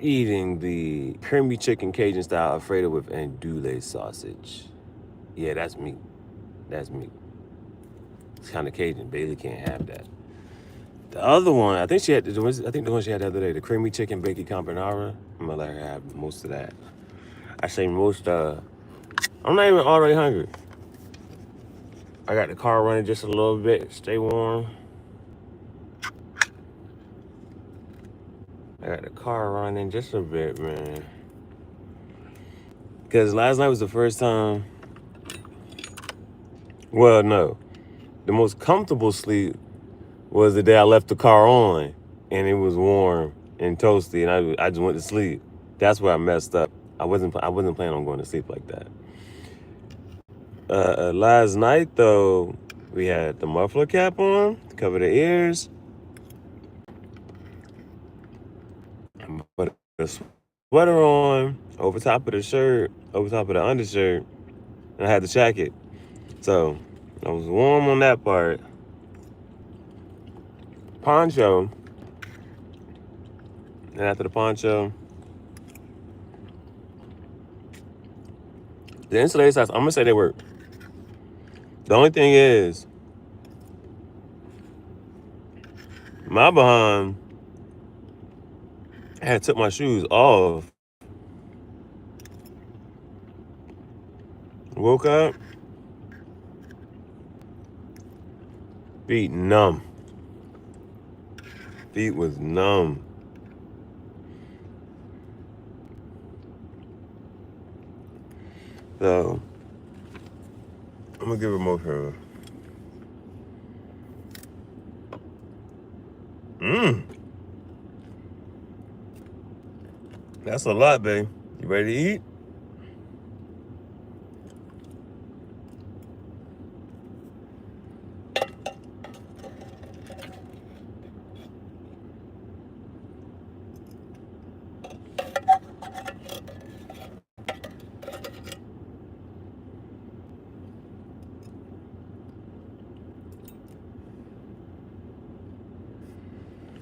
eating the creamy chicken Cajun style Alfredo with andouille sausage. Yeah, that's me. That's me. It's kind of Cajun. Bailey can't have that. The other one, I think she had. I think the one she had the other day, the creamy chicken bacon carbonara. I'm gonna let her have most of that. I say most. I'm not even already hungry. I got the car running just a little bit. Stay warm. I got the car running just a bit, man. Because last night was the first time. Well, no. The most comfortable sleep was the day I left the car on and it was warm and toasty and I just went to sleep. That's where I messed up. I wasn't planning on going to sleep like that. Last night though, we had the muffler cap on to cover the ears, put a sweater on over top of the shirt, over top of the undershirt, and I had the jacket. So I was warm on that part. Poncho, and after the poncho, the insulated socks, I'm gonna say they work. The only thing is, my behind I had took my shoes off, woke up, feet numb. Feet was numb. So I'm gonna give her more for Mmm. That's a lot, babe. You ready to eat?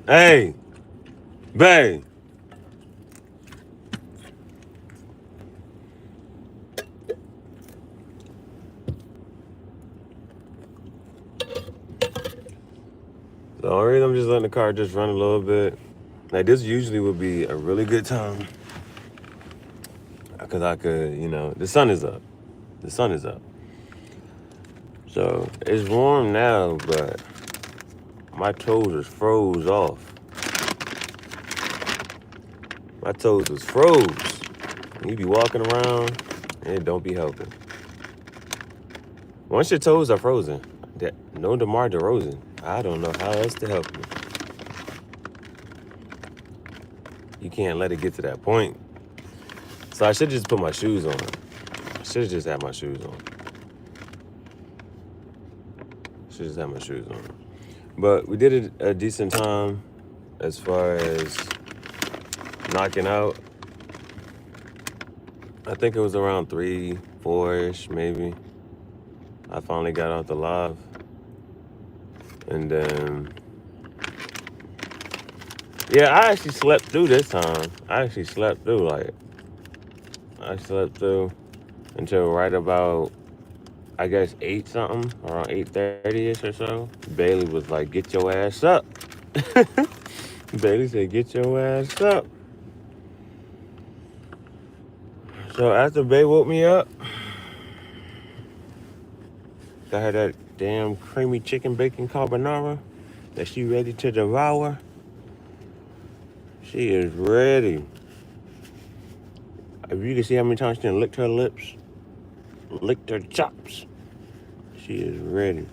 Hey, babe. The only reason I'm just letting the car just run a little bit. Like this usually would be a really good time. Cause I could, the sun is up. The sun is up. So it's warm now, but my toes is froze off. My toes was froze. You be walking around and it don't be helping. Once your toes are frozen, no DeMar DeRozan. I don't know how else to help you. You can't let it get to that point. So I should just put my shoes on. I should have just had my shoes on. Should just have my shoes on. But we did it a decent time as far as knocking out. I think it was around 3, 4-ish maybe. I finally got out the live. And then, yeah, I actually slept through this time. I slept through until right about, I guess, 8 something, around 8:30-ish or so. Bailey was like, get your ass up. Bailey said, get your ass up. So after Bay woke me up, I had that damn creamy chicken bacon carbonara that she ready to devour. She is ready. If you can see how many times she done licked her lips, licked her chops, she is ready.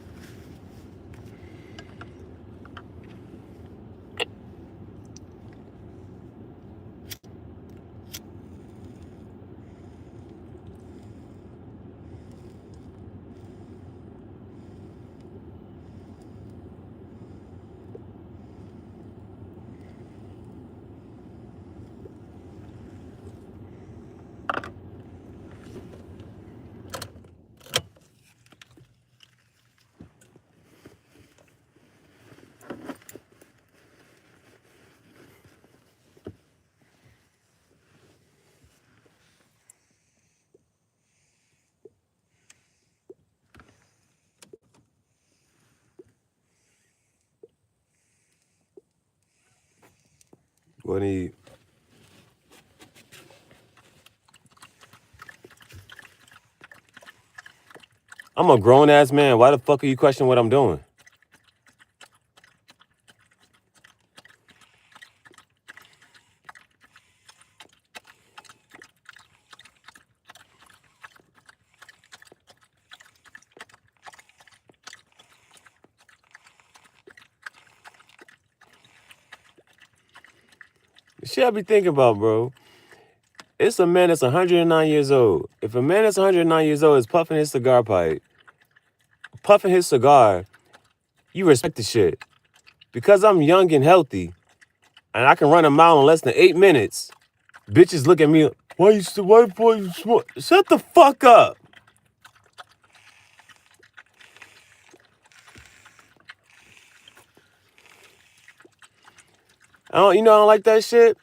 What do you? I'm a grown ass man. Why the fuck are you questioning what I'm doing? The shit I be thinking about, bro. It's a man that's 109 years old. If a man that's 109 years old is puffing his cigar pipe, puffing his cigar, you respect the shit. Because I'm young and healthy, and I can run a mile in less than 8 minutes, bitches look at me, why boy you smoke? Shut the fuck up. I don't like that shit.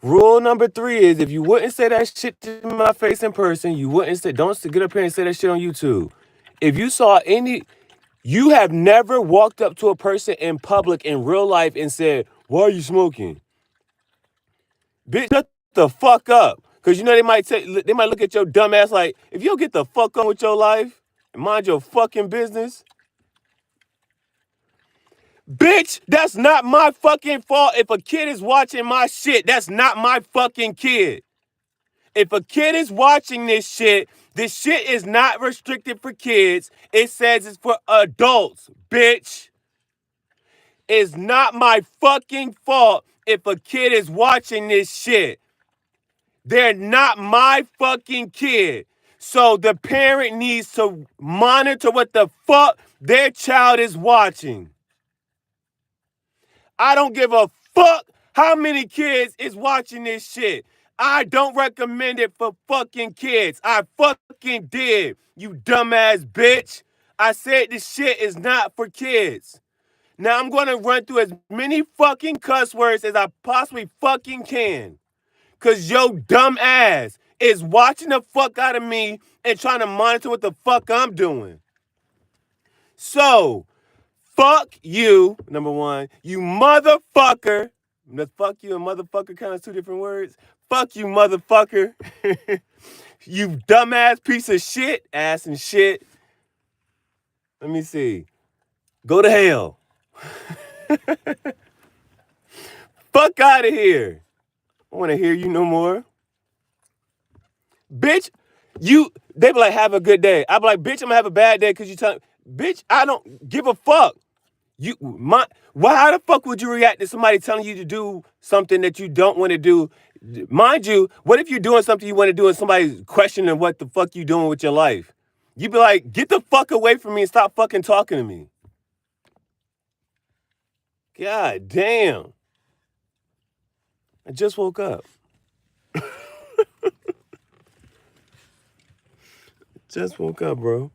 Rule number 3 is if you wouldn't say that shit to my face in person, don't get up here and say that shit on YouTube. If you saw you have never walked up to a person in public in real life and said, why are you smoking? Bitch, shut the fuck up. Cause they might look at your dumb ass like, if you don't get the fuck on with your life and mind your fucking business, bitch, that's not my fucking fault. If a kid is watching my shit, that's not my fucking kid. If a kid is watching this shit is not restricted for kids. It says it's for adults, bitch. It's not my fucking fault if a kid is watching this shit. They're not my fucking kid. So the parent needs to monitor what the fuck their child is watching. I don't give a fuck how many kids is watching this shit. I don't recommend it for fucking kids. I fucking did, you dumbass bitch. I said this shit is not for kids. Now I'm going to run through as many fucking cuss words as I possibly fucking can. Cause yo dumb ass is watching the fuck out of me and trying to monitor what the fuck I'm doing. So, fuck you, number one. You motherfucker. Fuck you and motherfucker kind of two different words. Fuck you, motherfucker. You dumbass piece of shit. Ass and shit. Let me see. Go to hell. Fuck out of here. I want to hear you no more. Bitch, they be like, have a good day. I be like, bitch, I'm gonna have a bad day because you tell me. Bitch, I don't give a fuck. How the fuck would you react to somebody telling you to do something that you don't want to do? Mind you, what if you're doing something you want to do and somebody's questioning what the fuck you doing with your life? You be like, get the fuck away from me and stop fucking talking to me. God damn. I just woke up. Just woke up, bro.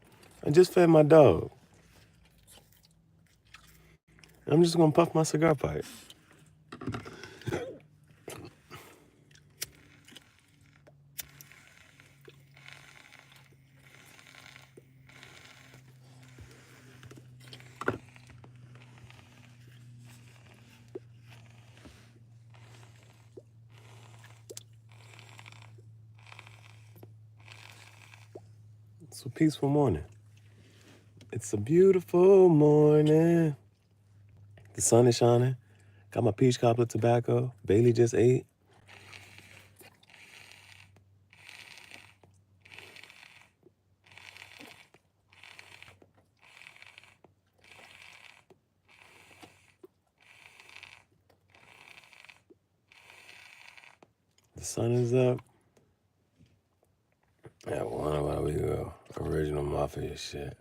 I just fed my dog. I'm just gonna puff my cigar pipe. It's a peaceful morning. It's a beautiful morning. The sun is shining. Got my peach cobbler tobacco. Bailey just ate. The sun is up. Yeah, where we go. Original mafia shit.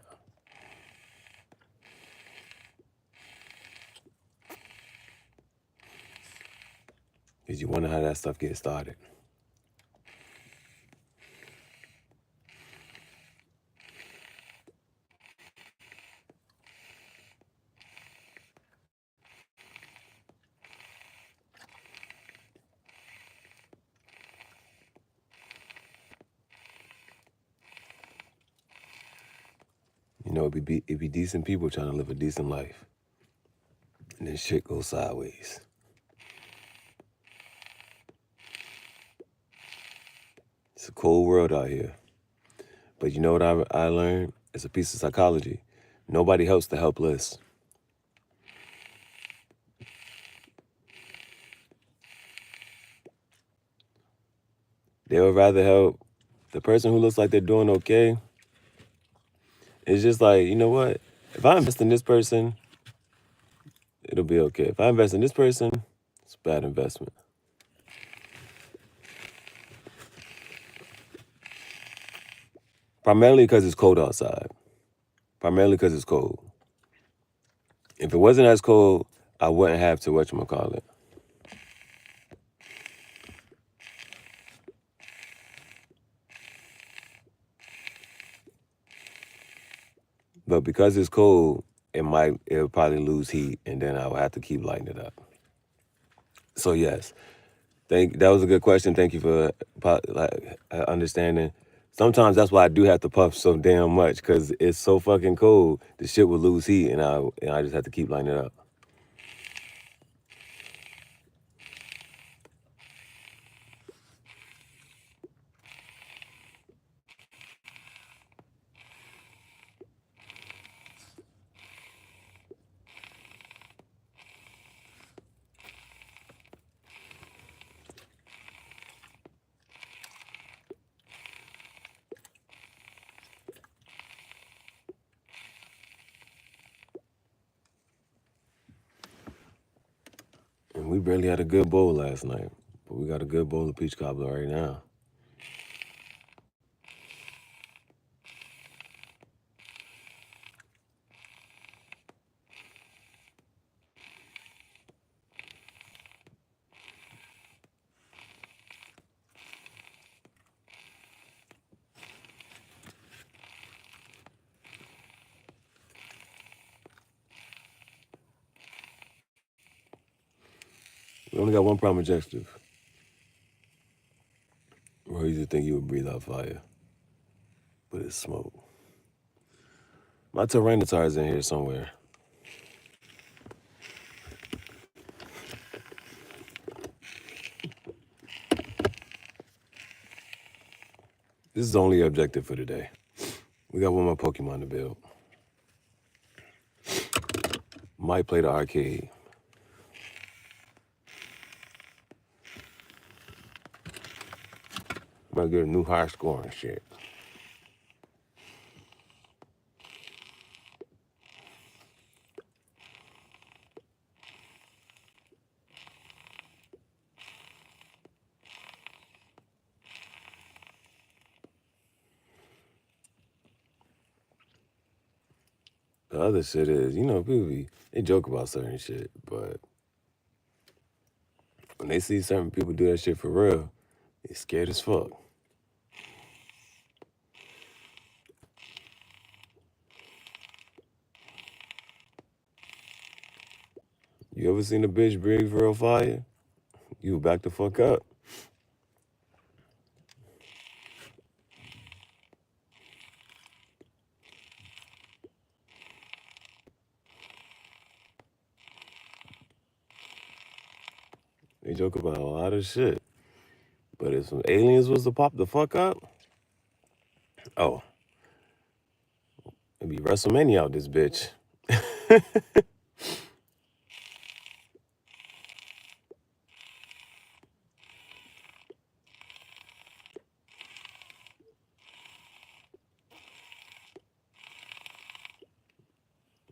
Because you wonder how that stuff gets started. It'd be decent people trying to live a decent life. And then shit goes sideways. It's a cold world out here. But you know what I learned? It's a piece of psychology. Nobody helps the helpless. They would rather help the person who looks like they're doing okay. It's just like, you know what? If I invest in this person, it'll be okay. If I invest in this person, it's a bad investment. Primarily because it's cold outside. Primarily because it's cold. If it wasn't as cold, I wouldn't have to whatchamacallit. But because it's cold, it'll probably lose heat, and then I will have to keep lighting it up. So yes, that was a good question. Thank you for understanding. Sometimes that's why I do have to puff so damn much because it's so fucking cold. The shit will lose heat, and I just have to keep lighting it up. And we barely had a good bowl last night, but we got a good bowl of peach cobbler right now. We only got one prime objective. Or you just think you would breathe out fire, but it's smoke. My Tyranitar's in here somewhere. This is the only objective for today. We got one more Pokemon to build. Might play the arcade. Might get a new high score and shit. The other shit is, people they joke about certain shit, but when they see certain people do that shit for real, they scared as fuck. You ever seen a bitch breathe real fire? You back the fuck up. They joke about a lot of shit. But if some aliens was to pop the fuck up, oh, it'd be WrestleMania out this bitch.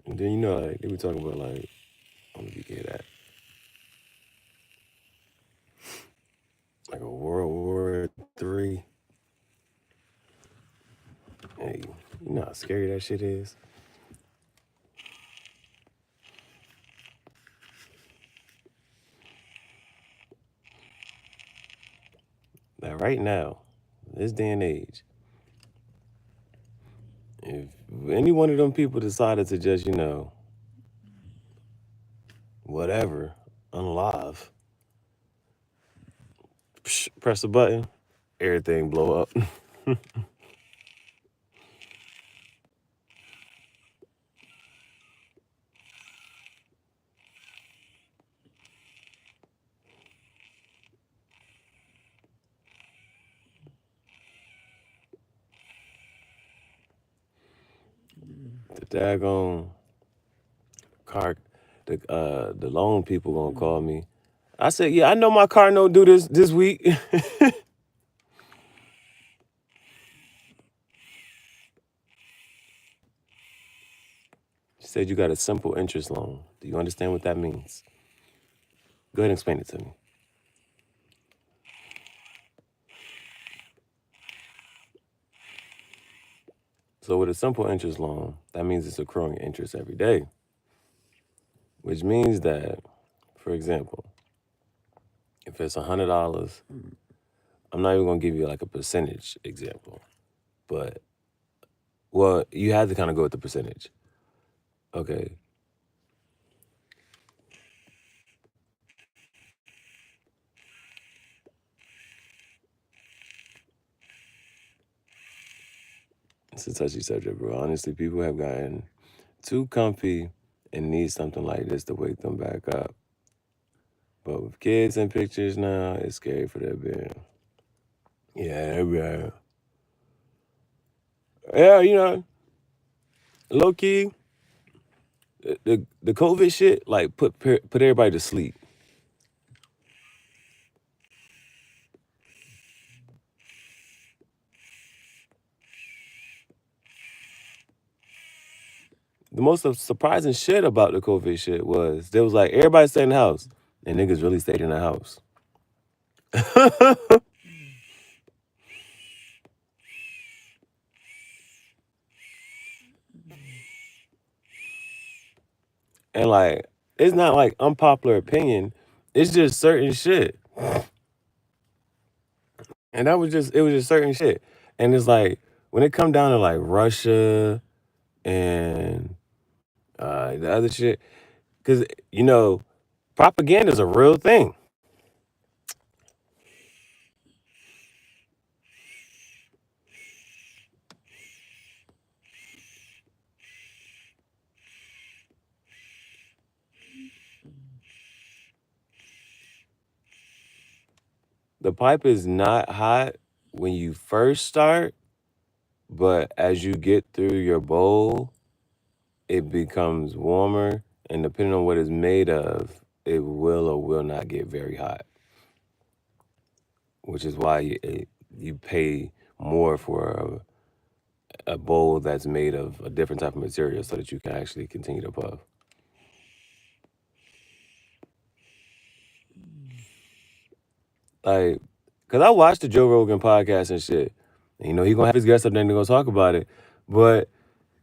And then like they be talking about like, I'm gonna get that. Like a World War III. Hey, you know how scary that shit is? Like right now, this day and age, if any one of them people decided to just, whatever, unalive, press a button, everything blow up. The daggone car, the loan people gonna call me. I said, yeah, I know my car don't do this week. She said you got a simple interest loan. Do you understand what that means? Go ahead and explain it to me. So with a simple interest loan, that means it's accruing interest every day, which means that, for example, if it's $100, I'm not even gonna give you like a percentage example, but well, you have to kind of go with the percentage. Okay. It's a touchy subject, bro. Honestly, people have gotten too comfy and need something like this to wake them back up. But with kids in pictures now, it's scary for their being. Yeah, yeah. Yeah, low key, the COVID shit like put everybody to sleep. The most surprising shit about the COVID shit was there was like everybody stayed in the house, and niggas really stayed in the house. And like, it's not like unpopular opinion. It's just certain shit. And it was just certain shit. And it's like, when it come down to like Russia and the other shit, because, propaganda is a real thing. The pipe is not hot when you first start, but as you get through your bowl, it becomes warmer. And depending on what it's made of, it will or will not get very hot, which is why you pay more for a bowl that's made of a different type of material so that you can actually continue to puff. Like, cause I watched the Joe Rogan podcast and shit. And, he gonna have his guests up there and they gonna talk about it. But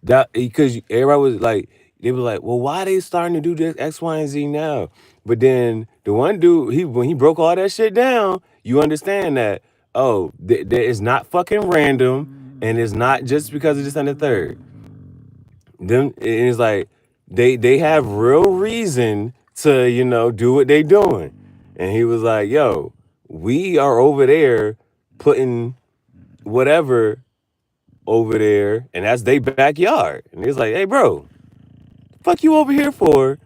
that because everybody was like, they were like, well, why they starting to do this X, Y, and Z now? But then the one dude, when he broke all that shit down, you understand that it's not fucking random, and it's not just because of this and the third. Them and it's like they have real reason to do what they doing, and he was like, yo, we are over there putting whatever over there, and that's their backyard. And he's like, hey, bro, fuck you over here for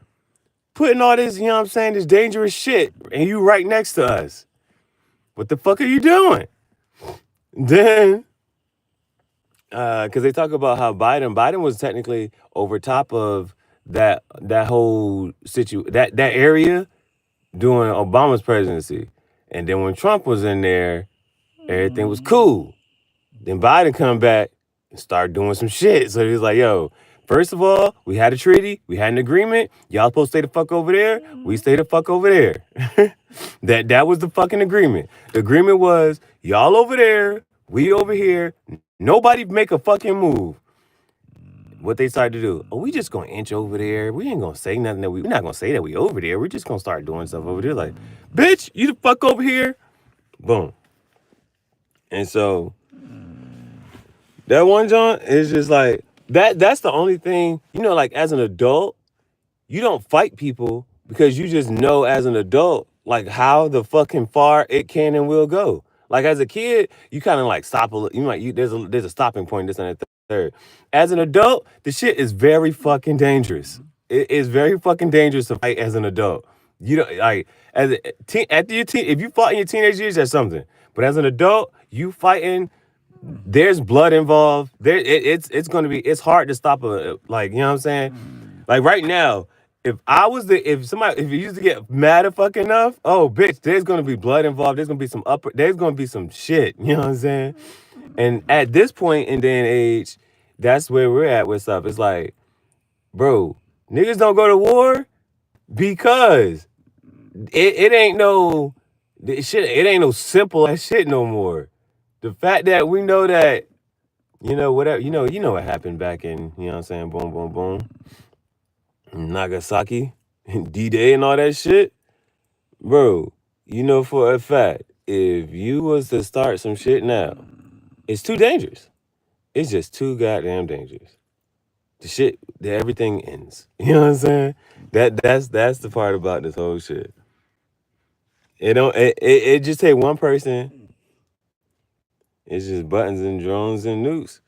putting all this, you know what I'm saying, this dangerous shit, and you right next to us. What the fuck are you doing? Then, because they talk about how Biden was technically over top of that whole that area during Obama's presidency, and then when Trump was in there, everything was cool. Then Biden come back and start doing some shit. So he's like, yo, first of all, we had a treaty, we had an agreement. Y'all supposed to stay the fuck over there. We stay the fuck over there. that was the fucking agreement. The agreement was y'all over there, we over here. Nobody make a fucking move. What they started to do? Oh, we just gonna inch over there. We ain't gonna say nothing we're not gonna say that we over there. We're just gonna start doing stuff over there. Like, bitch, you the fuck over here. Boom. And so that one John is just like that's the only thing, like as an adult, you don't fight people because you just know as an adult like how the fucking far it can and will go. Like as a kid, you kind of like stop there's a stopping point, this and the third. As an adult, the shit is very fucking dangerous. It is very fucking dangerous to fight as an adult. You don't like as after your teen if you fought in your teenage years, that's something. But as an adult, you fighting there's blood involved. It's gonna be, it's hard to stop a, like, you know what I'm saying? Like right now, if you used to get mad at fuck enough, oh bitch, there's gonna be blood involved. There's gonna be some shit. You know what I'm saying? And at this point in day and age, that's where we're at with stuff. It's like, bro, niggas don't go to war because it ain't no shit. It ain't no simple ass shit no more. The fact that we know that, whatever, what happened back in, you know what I'm saying, boom, boom, boom, Nagasaki, D-Day and all that shit, bro. You know for a fact, if you was to start some shit now, it's too dangerous. It's just too goddamn dangerous. Everything ends. You know what I'm saying? That's the part about this whole shit. It just take one person. It's just buttons and drones and nukes.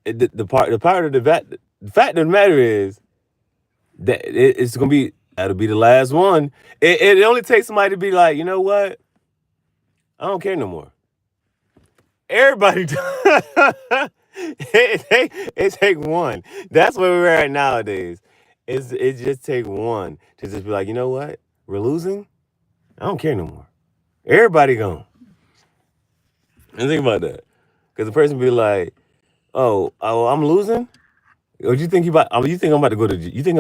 The fact of the matter is that that'll be the last one. It only takes somebody to be like, you know what? I don't care no more. Everybody, it take one. That's where we're at nowadays. It just take one to just be like, you know what? We're losing. I don't care no more. Everybody gone. And think about that, because the person be like, oh, I'm losing. Or you think you think I'm about to go to? You think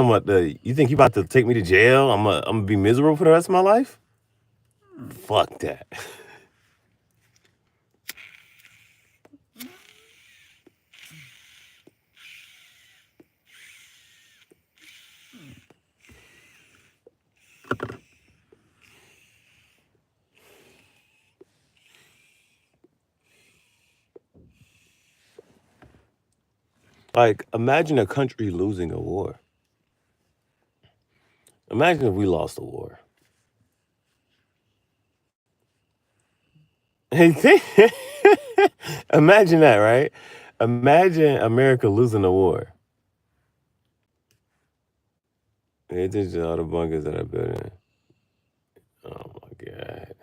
You think you about to take me to jail? I'm gonna be miserable for the rest of my life. Fuck that. Like, imagine a country losing a war. Imagine if we lost a war. Imagine that, right? Imagine America losing a war. It's just all the bunkers that I built in. Oh my god.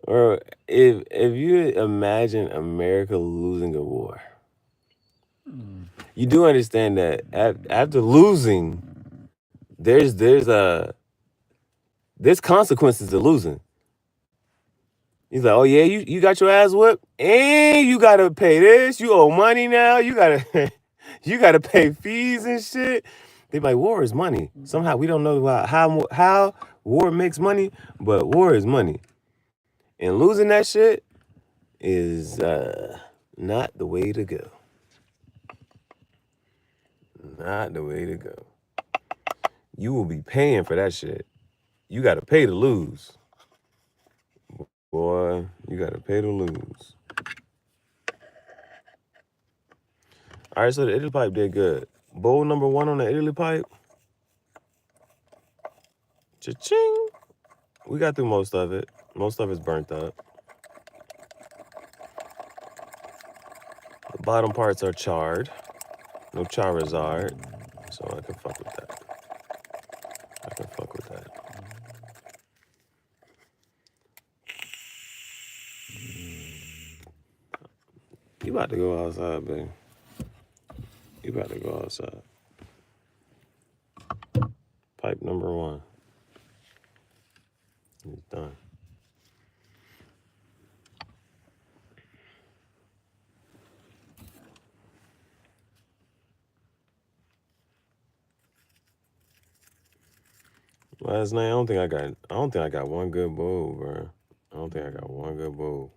Or if you imagine America losing a war, you do understand that after losing, there's consequences to losing. He's like, oh yeah, you got your ass whipped, and you gotta pay this. You owe money now. You gotta you gotta pay fees and shit. They be like, war is money. Somehow we don't know about how war makes money, but war is money, and losing that shit is not the way to go. Not the way to go. You will be paying for that shit. You gotta pay to lose. Boy, you gotta pay to lose. All right, so the Italy pipe did good. Bowl number 1 on the Italy pipe. Cha-ching. We got through most of it. Most of it's burnt up. The bottom parts are charred. No Charizard. So I can fuck with that. You about to go outside, baby. You about to go outside. Pipe number 1. It's done. Last night, I don't think I got one good bowl, bro. I don't think I got one good bowl.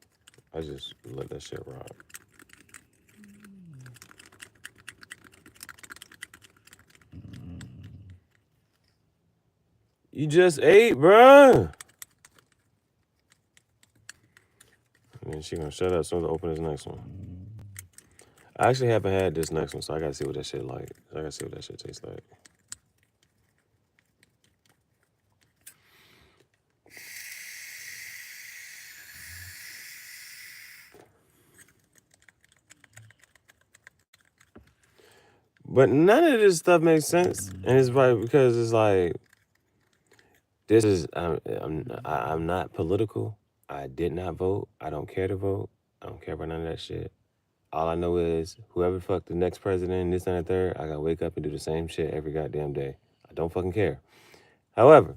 I just let that shit rock. You just ate, bruh. And then she gonna shut up so to open this next one. I actually haven't had this next one, so I gotta see what that shit like. I gotta see what that shit tastes like. But none of this stuff makes sense, and it's right because it's like, this is I'm not political. I did not vote. I don't care to vote. I don't care about none of that shit. All I know is whoever fuck the next president, this and the third, I gotta wake up and do the same shit every goddamn day. I don't fucking care. However,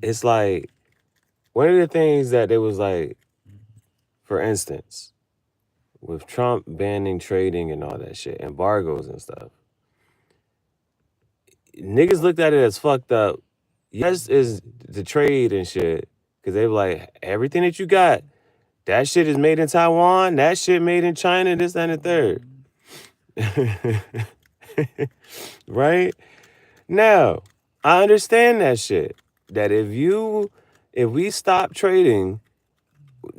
it's like one of the things that it was like, for instance, with Trump banning trading and all that shit, embargoes and stuff, niggas looked at it as fucked up. Yes, is the trade and shit, because they were like, everything that you got, that shit is made in Taiwan, that shit made in China, this and the third. Right? Now, I understand that shit. That if we stop trading,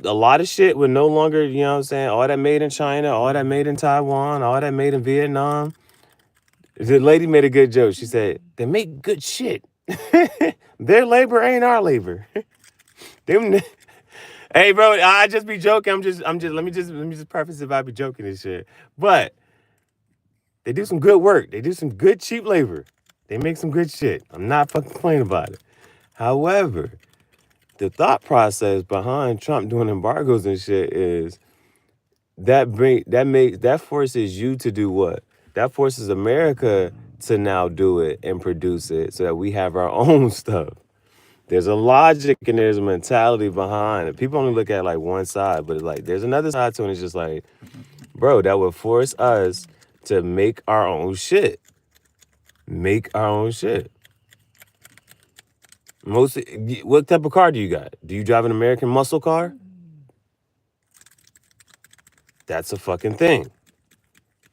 a lot of shit would no longer, you know what I'm saying, all that made in China, all that made in Taiwan, all that made in Vietnam. The lady made a good joke. She said, they make good shit. Their labor ain't our labor. Them, hey bro, I just be joking. Let me just preface if I be joking and shit. But they do some good work. They do some good cheap labor. They make some good shit. I'm not fucking complaining about it. However, the thought process behind Trump doing embargoes and shit is that forces you to do what? That forces America to now do it and produce it so that we have our own stuff. There's a logic and there's a mentality behind it. People only look at like one side, but it's like there's another side to it. And it's just like, bro, that would force us to make our own shit. Make our own shit. What type of car do you got? Do you drive an American muscle car? That's a fucking thing.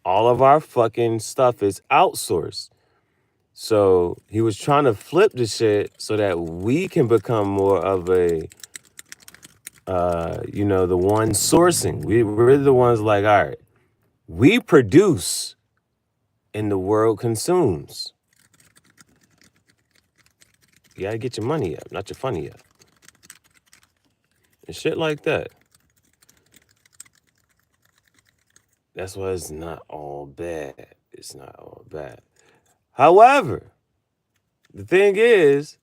All of our fucking stuff is outsourced. So he was trying to flip the shit so that we can become more of a, the one sourcing. We're the ones like, all right, we produce and the world consumes. You gotta get your money up, not your funny up. And shit like that. That's why it's not all bad. It's not all bad. However, the thing is,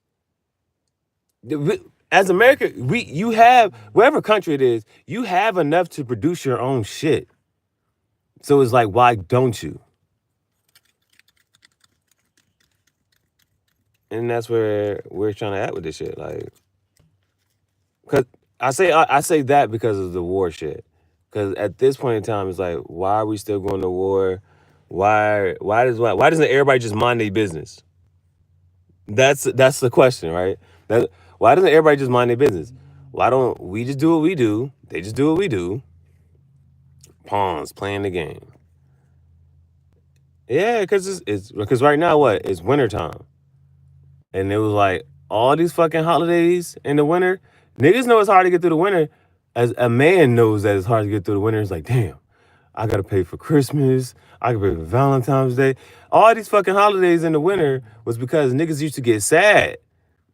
as America, you have, whatever country it is, you have enough to produce your own shit. So it's like, why don't you? And that's where we're trying to at with this shit. Like, cause I say that because of the war shit. Cause at this point in time, it's like, why are we still going to war? Why doesn't everybody just mind their business? That's the question, right? Why doesn't everybody just mind their business? Why don't we just do what we do? They just do what we do. Pawns playing the game. Yeah, because right now what? It's wintertime. And it was like all these fucking holidays in the winter. Niggas know it's hard to get through the winter. As a man knows that it's hard to get through the winter. It's like, damn, I gotta pay for Christmas. I gotta pay for Valentine's Day. All these fucking holidays in the winter was because niggas used to get sad.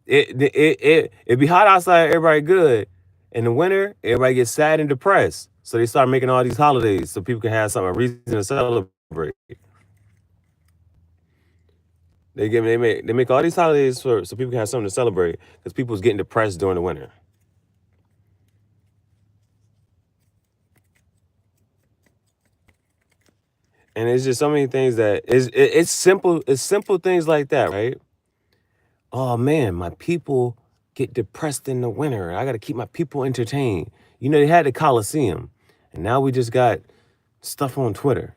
It be hot outside, everybody good. In the winter, everybody gets sad and depressed. So they start making all these holidays so people can have a reason to celebrate. They make all these holidays so people can have something to celebrate because people was getting depressed during the winter. And it's just so many things that it's simple. It's simple things like that, right? Oh man, my people get depressed in the winter. I got to keep my people entertained. You know, they had the Coliseum, and now we just got stuff on Twitter.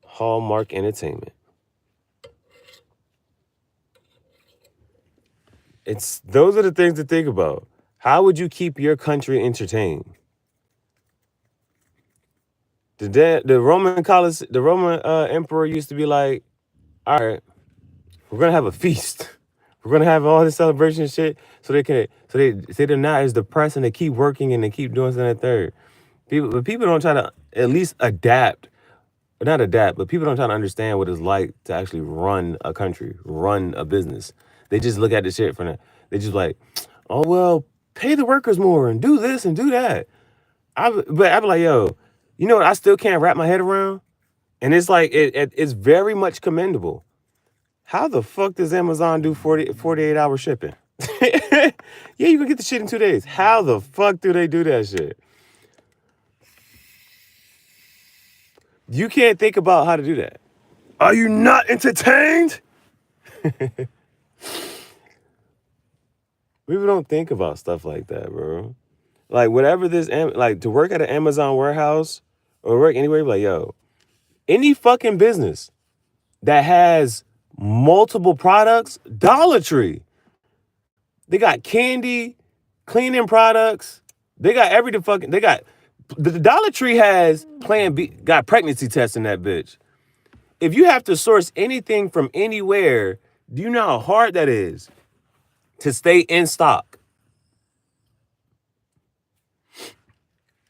Hallmark Entertainment. Those are the things to think about. How would you keep your country entertained? The Roman emperor used to be like, all right, we're gonna have a feast. We're gonna have all this celebration and shit, so they're not as depressed and they keep working and they keep doing something that third. People don't try to at least adapt, or not adapt, but people don't try to understand what it's like to actually run a country, run a business. They just look at the shit from that. They just like, oh well, pay the workers more and do this and do that. But I'd be like, yo, you know what? I still can't wrap my head around, and it's like it's very much commendable. How the fuck does Amazon do 48-hour shipping? Yeah, you can get the shit in 2 days. How the fuck do they do that shit? You can't think about how to do that. Are you not entertained? People don't think about stuff like that, bro. Like whatever this, like to work at an Amazon warehouse or work anywhere, like yo, any fucking business that has multiple products, Dollar Tree. They got candy, cleaning products. They got everything fucking. They got the Dollar Tree has Plan B. Got pregnancy tests in that bitch. If you have to source anything from anywhere, do you know how hard that is to stay in stock?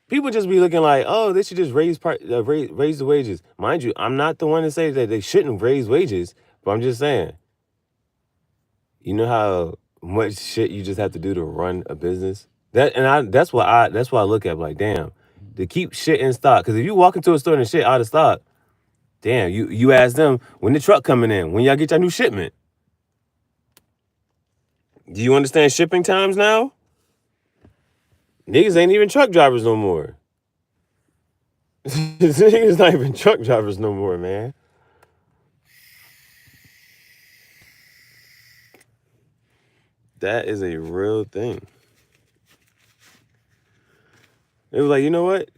People just be looking like, oh, they should just raise the wages. Mind you, I'm not the one to say that they shouldn't raise wages, but I'm just saying, you know how much shit you just have to do to run a business? That's what I look at like, damn, to keep shit in stock. Because if you walk into a store and the shit out of stock, damn, you ask them when the truck coming in, when y'all get your new shipment. Do you understand shipping times now? Niggas ain't even truck drivers no more. Niggas not even truck drivers no more, man. That is a real thing. It was like, you know what?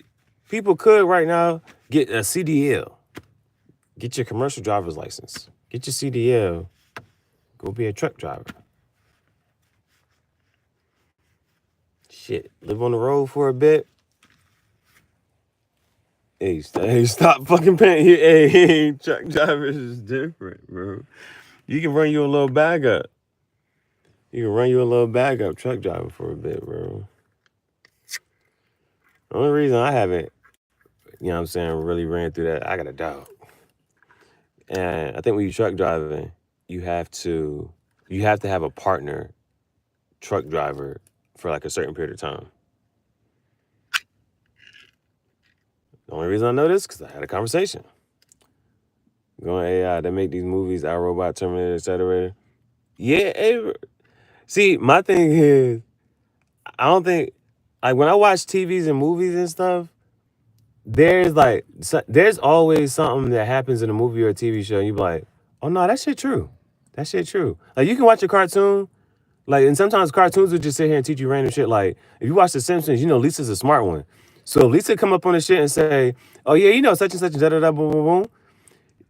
People could right now get a CDL. Get your commercial driver's license. Get your CDL. Go be a truck driver. Shit. Live on the road for a bit. Hey, stop fucking paying. Hey, truck drivers is different, bro. You can run you a little bag up. You can run you a little bag up truck driver for a bit, bro. The only reason I haven't, you know what I'm saying, really ran through that, I got a dog. And I think when you're truck driving, you have to have a partner truck driver for like a certain period of time. The only reason I know this because I had a conversation. Going AI, they make these movies, I, Robot, Terminator, etc. Yeah, see, my thing is, I don't think, like when I watch TVs and movies and stuff, there's always something that happens in a movie or a TV show, and you be like, oh no, that shit true. That shit true. Like you can watch a cartoon, like, and sometimes cartoons will just sit here and teach you random shit. Like, if you watch The Simpsons, you know Lisa's a smart one. So Lisa come up on the shit and say, oh yeah, you know such and such and da da da boom boom boom.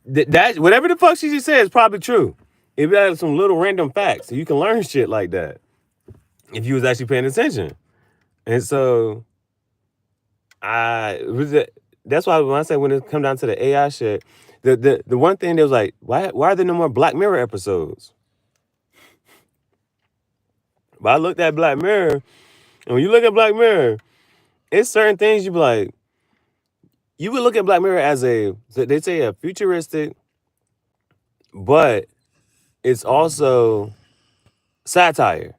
That whatever the fuck she just said is probably true. It be like some little random facts. So you can learn shit like that if you was actually paying attention. And so that's why when I say when it come down to the AI shit, the one thing that was like, why are there no more Black Mirror episodes? But I looked at Black Mirror, and when you look at Black Mirror, it's certain things you be like, you would look at Black Mirror as they say a futuristic, but it's also satire.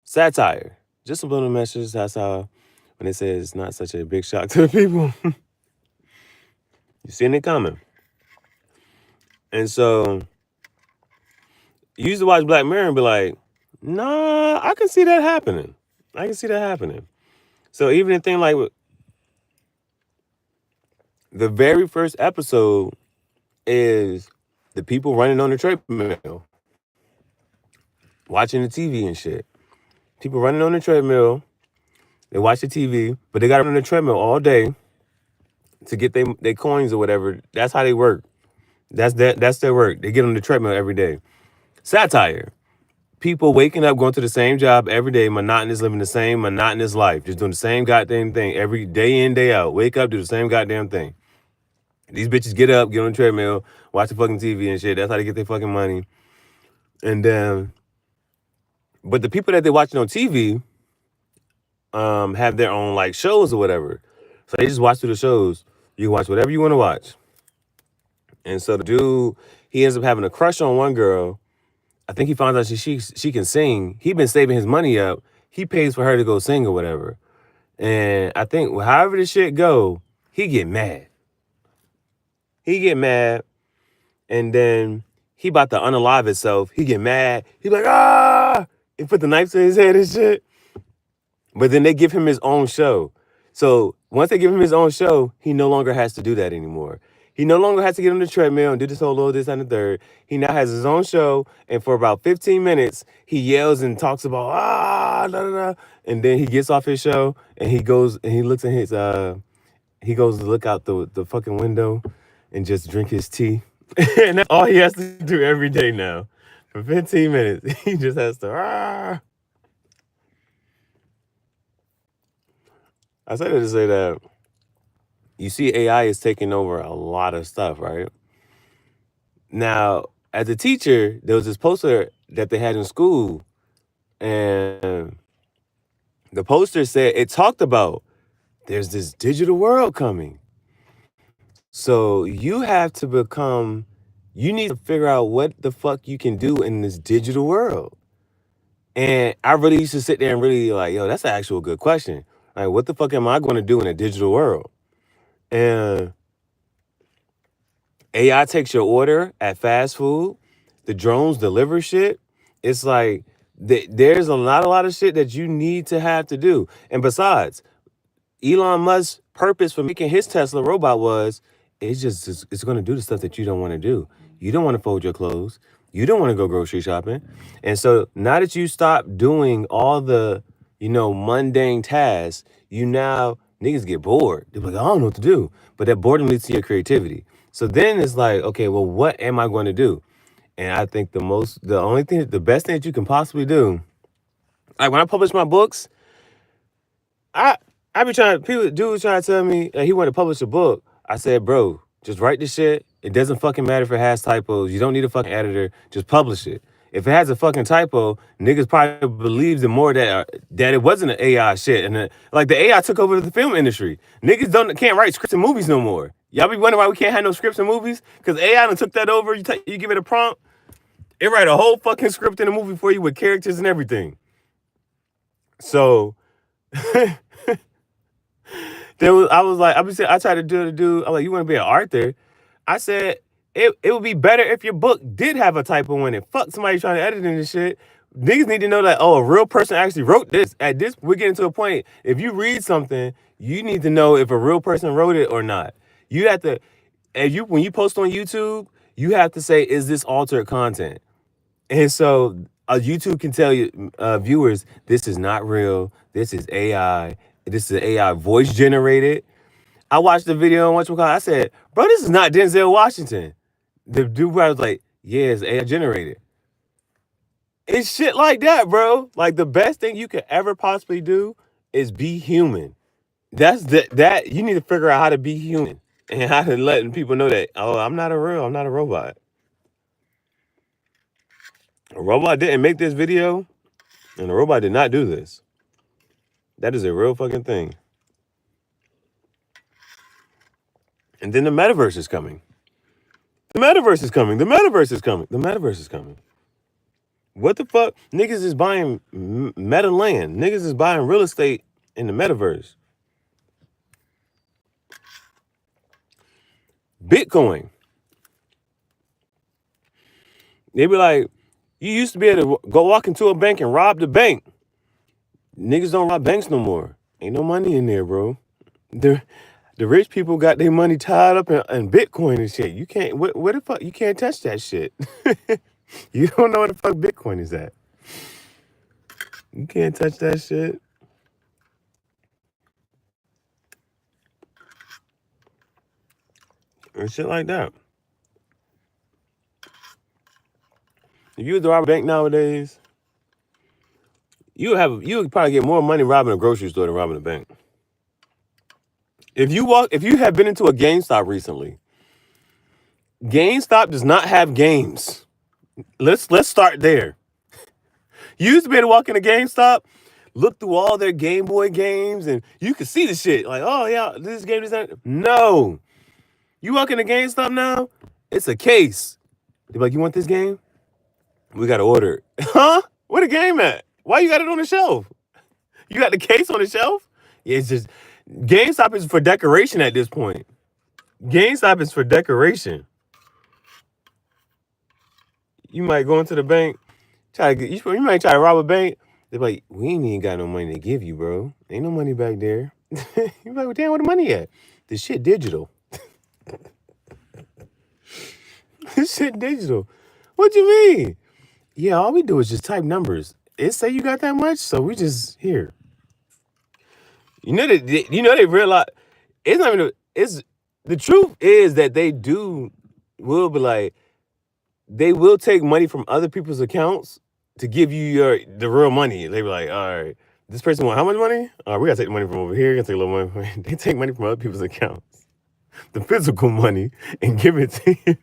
Satire. Just a little message. That's how when they say it's not such a big shock to the people. You seeing it coming. And so you used to watch Black Mirror and be like, nah, I can see that happening. I can see that happening. So even the thing like the very first episode is the people running on the treadmill, watching the TV and shit. People running on the treadmill, they watch the TV, but they got to run on the treadmill all day to get their coins or whatever. That's how they work. That's their work. They get on the treadmill every day. Satire. People waking up, going to the same job every day, monotonous, living the same monotonous life, just doing the same goddamn thing every day in, day out. Wake up, do the same goddamn thing. These bitches get up, get on the treadmill, watch the fucking TV and shit. That's how they get their fucking money. And then, but the people that they're watching on TV have their own like shows or whatever. So they just watch through the shows. You can watch whatever you want to watch. And so the dude, he ends up having a crush on one girl. I think he finds out she can sing. He been saving his money up. He pays for her to go sing or whatever. And I think however the shit go, he get mad. He get mad. And then he about to unalive himself. He get mad. He like, ah! He put the knife to his head and shit. But then they give him his own show. So once they give him his own show, he no longer has to do that anymore. He no longer has to get on the treadmill and do this whole little this and the third. He now has his own show, and for about 15 minutes, he yells and talks about da da da, and then he gets off his show and he goes and he looks at his he goes to look out the fucking window and just drink his tea, and that's all he has to do every day now. For 15 minutes, he just has to I said it to say that you see AI is taking over a lot of stuff, right? Now, as a teacher, there was this poster that they had in school, and the poster said it talked about there's this digital world coming. So you need to figure out what the fuck you can do in this digital world. And I really used to sit there and really like, yo, that's an actual good question. Like, what the fuck am I going to do in a digital world? And AI takes your order at fast food. The drones deliver shit. It's like there's a lot of shit that you need to have to do. And besides, Elon Musk's purpose for making his Tesla robot was it's going to do the stuff that you don't want to do. You don't want to fold your clothes. You don't want to go grocery shopping. And so now that you stop doing all the, mundane tasks, niggas get bored. They're like, I don't know what to do. But that boredom leads to your creativity. So then it's like, okay, well, what am I going to do? And I think the best thing that you can possibly do, like when I publish my books, I be dude was trying to tell me that he wanted to publish a book. I said, bro, just write the shit. It doesn't fucking matter if it has typos. You don't need a fucking editor. Just publish it. If it has a fucking typo, niggas probably believes it more that it wasn't an AI shit. And like the AI took over the film industry. Niggas can't write scripts and movies no more. Y'all be wondering why we can't have no scripts and movies? Because AI done took that over. You give it a prompt, it write a whole fucking script in a movie for you with characters and everything. So I tried to do the dude. I'm like, you want to be an author? I said it would be better if your book did have a typo in it. Fuck somebody trying to edit in this shit. Niggas need to know that, a real person actually wrote this. We're getting to a point. If you read something, you need to know if a real person wrote it or not. You have to, when you post on YouTube, you have to say, is this altered content? And so YouTube can tell you, viewers, this is not real. This is AI. This is AI voice generated. I watched the video on whatchamacallit. I said, bro, this is not Denzel Washington. The dude was like, yeah, it's AI generated. It's shit like that, bro. Like the best thing you could ever possibly do is be human. That you need to figure out how to be human and how to letting people know that, I'm not a robot. A robot didn't make this video, and a robot did not do this. That is a real fucking thing. And then the metaverse is coming. The metaverse is coming. The metaverse is coming. The metaverse is coming. What the fuck? Niggas is buying meta land. Niggas is buying real estate in the metaverse. Bitcoin. They be like, you used to be able to go walk into a bank and rob the bank. Niggas don't rob banks no more. Ain't no money in there, bro. The rich people got their money tied up in Bitcoin and shit. You can't, what the fuck? You can't touch that shit. You don't know what the fuck Bitcoin is at. You can't touch that shit. And shit like that. If you was to rob a bank nowadays, you would probably get more money robbing a grocery store than robbing a bank. If you have been into a GameStop recently, GameStop does not have games. Let's start there. You used to be able to walk into GameStop, look through all their Game Boy games, and you could see the shit. Like, oh yeah, this game is that. No. You walk into GameStop now, it's a case. They're like, you want this game? We got to order it. Huh? Where the game at? Why you got it on the shelf? You got the case on the shelf? Yeah, it's just, GameStop is for decoration at this point. GameStop is for decoration. You might go into the bank, You might try to rob a bank. They're like, we ain't even got no money to give you, bro. Ain't no money back there. You're like, well, damn, where the money at? This shit digital. This shit digital. What you mean? Yeah, all we do is just type numbers. It say you got that much, so we just here. You know they realize it's not even. It's the truth is that they will be like they will take money from other people's accounts to give you the real money. They be like, all right, this person want how much money? All right, we gotta take the money from over here. Gotta take a little money from here. They take money from other people's accounts, the physical money, and give it to you.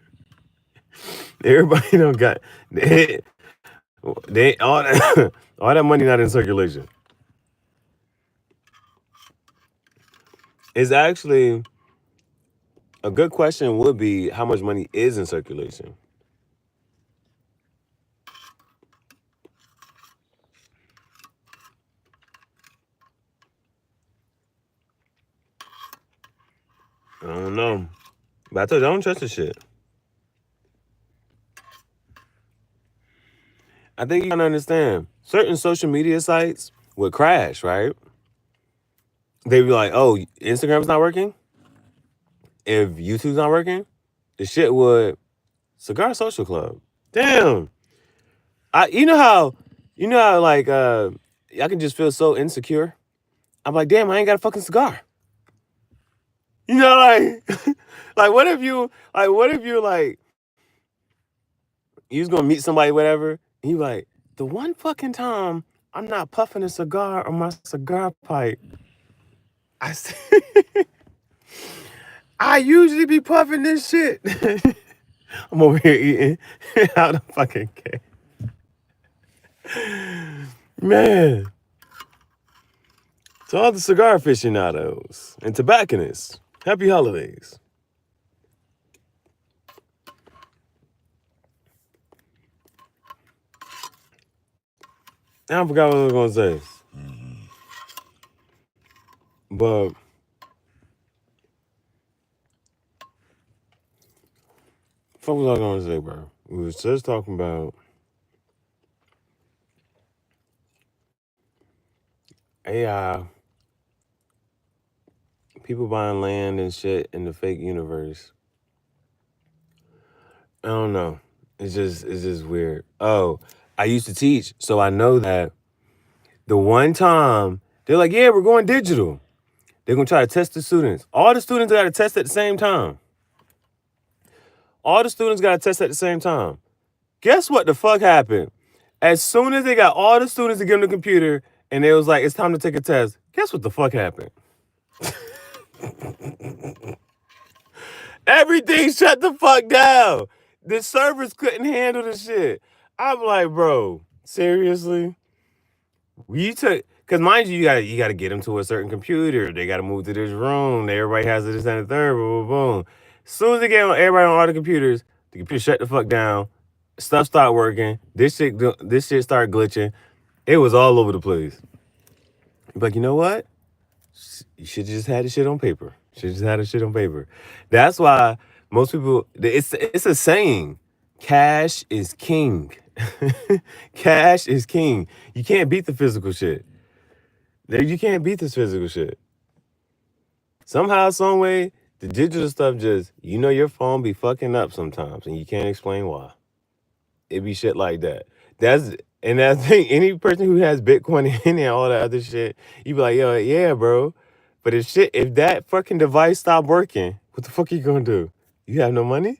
Everybody don't got they all that, all that money not in circulation. It's actually a good question would be how much money is in circulation. I don't know. But I told you I don't trust the shit. I think you gotta understand certain social media sites would crash, right? They'd be like, oh, Instagram's not working. If YouTube's not working, the shit would Cigar Social Club. Damn. You know how like I can just feel so insecure. I'm like, damn, I ain't got a fucking cigar. You know, like like what if you like you was gonna meet somebody, whatever, and you like, the one fucking time I'm not puffing a cigar on my cigar pipe. I s- I usually be puffing this shit. I'm over here eating out of fucking cake. Man. To all the cigar aficionados and tobacconists, happy holidays. I forgot what I was gonna say. But what was I gonna say, bro? We was just talking about AI, people buying land and shit in the fake universe. I don't know. It's just weird. Oh, I used to teach, so I know that the one time they're like, yeah, we're going digital. They're gonna try to test the students. All the students got to test at the same time. All the students got to test at the same time. Guess what the fuck happened? As soon as they got all the students to give them the computer and they was like, it's time to take a test, guess what the fuck happened? Everything shut the fuck down. The servers couldn't handle the shit. I'm like, bro, seriously? You took, because mind you, you gotta get them to a certain computer. They gotta move to this room. Everybody has this and the third. Boom, boom, boom. As soon as they get on everybody on all the computers, the computer shut the fuck down. Stuff started working. This shit started glitching. It was all over the place. But you know what? You should just had the shit on paper. Should just had the shit on paper. That's why most people. It's a saying. Cash is king. Cash is king. You can't beat the physical shit. You can't beat this physical shit. Somehow, some way, the digital stuff just your phone be fucking up sometimes, and you can't explain why. It be shit like that. And I think any person who has Bitcoin in and all that other shit, you be like, yo, yeah, bro. But if that fucking device stopped working, what the fuck are you gonna do? You have no money?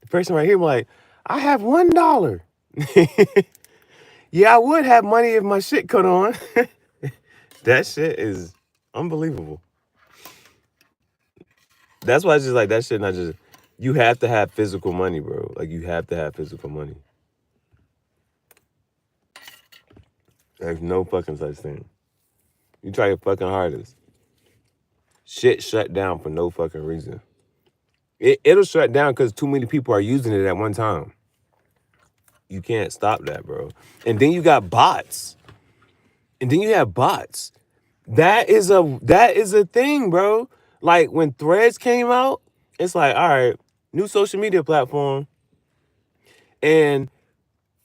The person right here be like, I have $1. Yeah, I would have money if my shit cut on. That shit is unbelievable. That's why it's just like that shit not just you have to have physical money, bro. Like you have to have physical money. There's no fucking such thing. You try your fucking hardest. Shit shut down for no fucking reason. It'll shut down because too many people are using it at one time. You can't stop that, bro. And then you got bots. And then you have bots. That is a thing, bro. Like when Threads came out, it's like, all right, new social media platform. And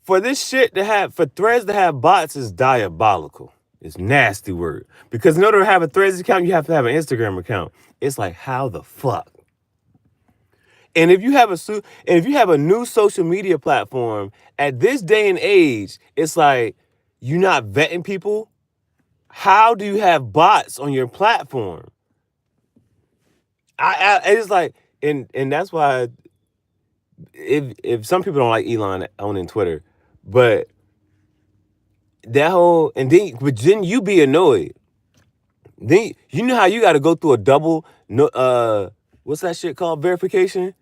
for this shit to have, for Threads to have bots is diabolical. It's nasty word. Because in order to have a Threads account, you have to have an Instagram account. It's like, how the fuck? And if you have a new social media platform at this day and age, it's like you're not vetting people. How do you have bots on your platform? It's like, and that's why if some people don't like Elon owning Twitter, but that whole but then you be annoyed. Then you know how you got to go through a double what's that shit called, verification?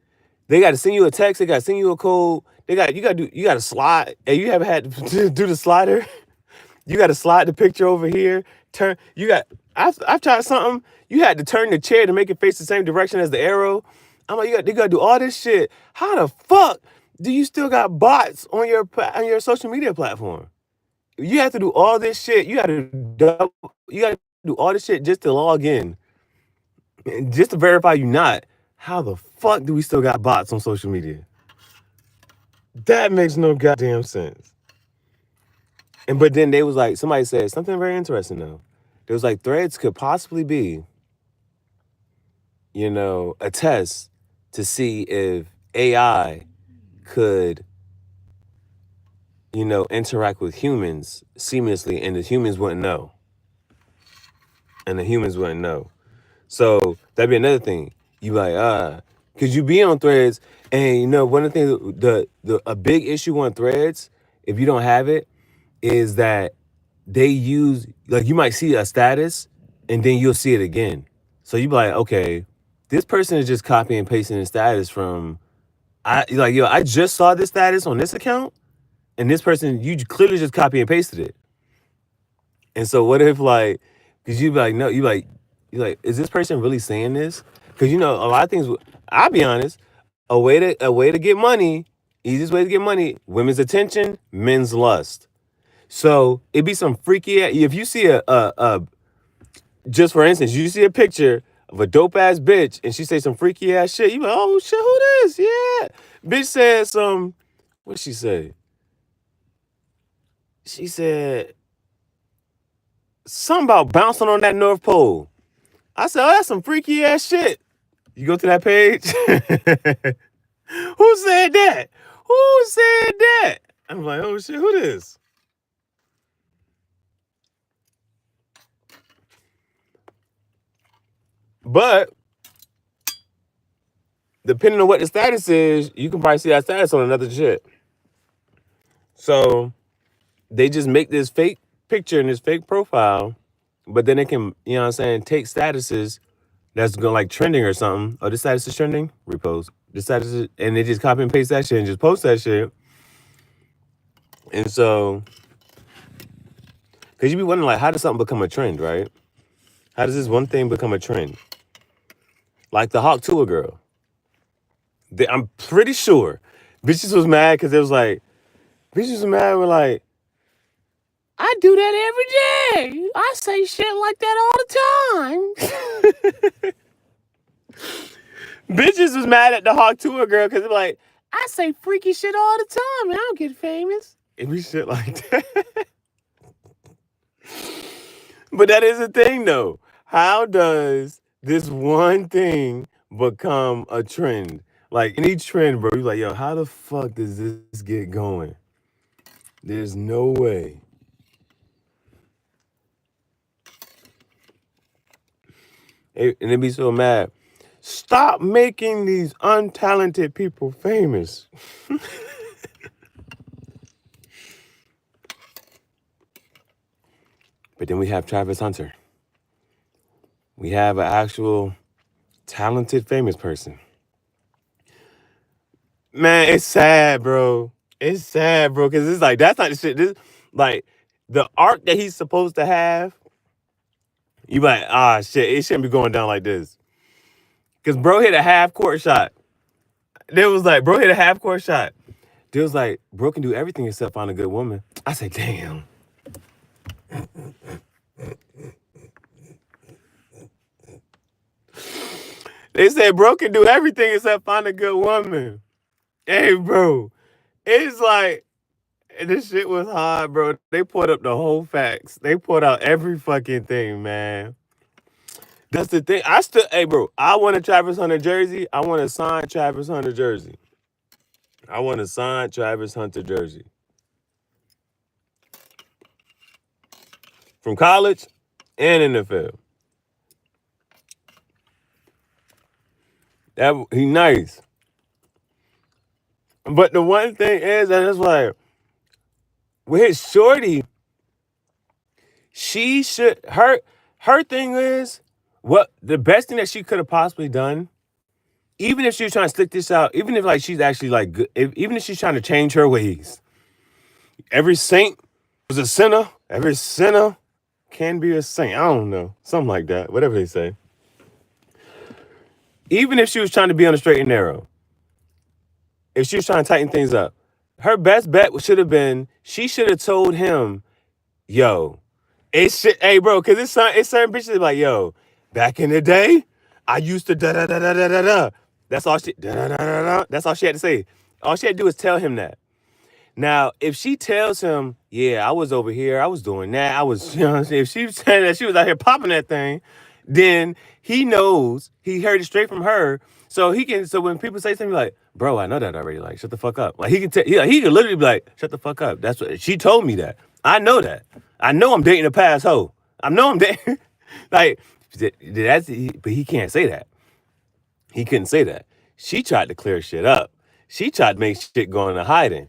They got to send you a text. They got to send you a code. You got to slide. And you haven't had to do the slider. You got to slide the picture over here. I've tried something. You had to turn the chair to make it face the same direction as the arrow. I'm like, you got to do all this shit. How the fuck do you still got bots on your social media platform? You have to do all this shit. You got to do all this shit just to log in, just to verify you not. How the fuck do we still got bots on social media? That makes no goddamn sense. But then they was like, somebody said something very interesting though. There was like, Threads could possibly be, a test to see if AI could, interact with humans seamlessly, and the humans wouldn't know. So that'd be another thing. You like, because you be on Threads, and one of the things, a big issue on Threads, if you don't have it, is that they use, like, you might see a status and then you'll see it again. So you be like, okay, this person is just copying and pasting the status from, I just saw this status on this account, and this person, you clearly just copy and pasted it. And so what if, like, because you be like, no, you like, is this person really saying this? Because a lot of things. I'll be honest, a way to get money, easiest way to get money, women's attention, men's lust. So it'd be some freaky. If you see just for instance, you see a picture of a dope ass bitch and she say some freaky ass shit, you be like, oh shit, who this? Yeah, bitch said some. What she say? She said something about bouncing on that North Pole. I said, oh, that's some freaky ass shit. You go to that page. Who said that? Who said that? I'm like, oh shit, who this? But depending on what the status is, you can probably see that status on another shit. So they just make this fake picture and this fake profile, but then they can, take statuses that's going like trending or something. Oh, this status is trending? Repost. This status is, and they just copy and paste that shit and just post that shit. And so, because you be wondering, like, how does something become a trend, right? How does this one thing become a trend? Like the Hawk Tour girl. I'm pretty sure bitches was mad because it was like, bitches was mad with like, I do that every day. I say shit like that all the time. Bitches was mad at the Hawk Tour girl because they're like, I say freaky shit all the time and I don't get famous. And we shit like that. But that is a thing though. How does this one thing become a trend? Like any trend, bro, you're like, yo, how the fuck does this get going? There's no way. And they be so mad. Stop making these untalented people famous. But then we have Travis Hunter. We have an actual talented famous person. Man, it's sad, bro. It's sad, bro, because it's like, that's not the shit. This, like, the arc that he's supposed to have, you be like, shit, it shouldn't be going down like this. Because bro hit a half-court shot. There was like, bro hit a half-court shot. There was like, bro can do everything except find a good woman. I said, damn. They said, bro can do everything except find a good woman. Hey, bro. It's like, This shit was hard, bro. They put up the whole facts. They put out every fucking thing, man. That's the thing. Hey, bro. I want a Travis Hunter jersey. I want to sign Travis Hunter jersey. I want to sign Travis Hunter jersey from college and NFL. He nice. But the one thing is that it's like with his shorty, she should her thing is what the best thing that she could have possibly done. Even if she was trying to stick this out, even if like she's actually like good, even if she's trying to change her ways, every saint was a sinner. Every sinner can be a saint. I don't know, something like that. Whatever they say. Even if she was trying to be on the straight and narrow, if she was trying to tighten things up, her best bet should have been she should have told him, "Yo, it's shit, hey bro, because it's certain bitches that like, yo, back in the day, I used to da da da da da da da." That's all she da da da da da. That's all she had to say. All she had to do is tell him that. Now, if she tells him, yeah, I was over here, I was doing that, I was, you know what I'm saying? If she was saying that she was out here popping that thing, then he knows he heard it straight from her. So he can, so when people say something like, bro, I know that already, like, shut the fuck up. Like, he can tell, he can literally be like, shut the fuck up. That's what, she told me that. I know that. I know I'm dating a past hoe. I know I'm dating, like, but he can't say that. He couldn't say that. She tried to clear shit up. She tried to make shit go into hiding.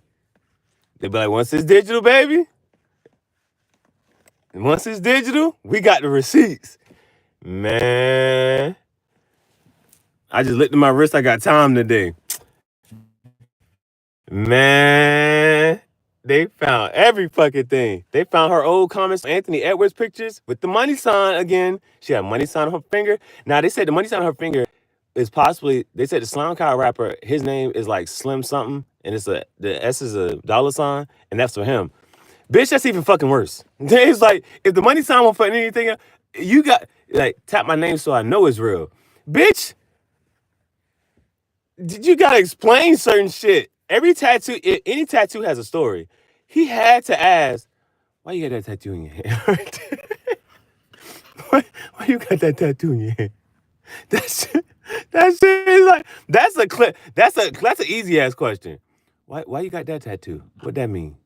They be like, once it's digital, baby, once it's digital, we got the receipts. Man, I just looked at my wrist. I got time today. Man, they found every fucking thing. They found her old comments, Anthony Edwards pictures with the money sign again. She had money sign on her finger. Now, they said the money sign on her finger is possibly, they said the SoundCloud rapper, his name is like Slim something, and the S is a dollar sign, and that's for him. Bitch, that's even fucking worse. It's like, if the money sign won't for anything, you got, like, tap my name so I know it's real. Bitch, you gotta explain certain shit. Every tattoo, any tattoo has a story. He had to ask, why you got that tattoo in your hand? why you got that tattoo in your hand? That shit is like, that's a clip. That's an easy ass question. Why you got that tattoo? What that mean?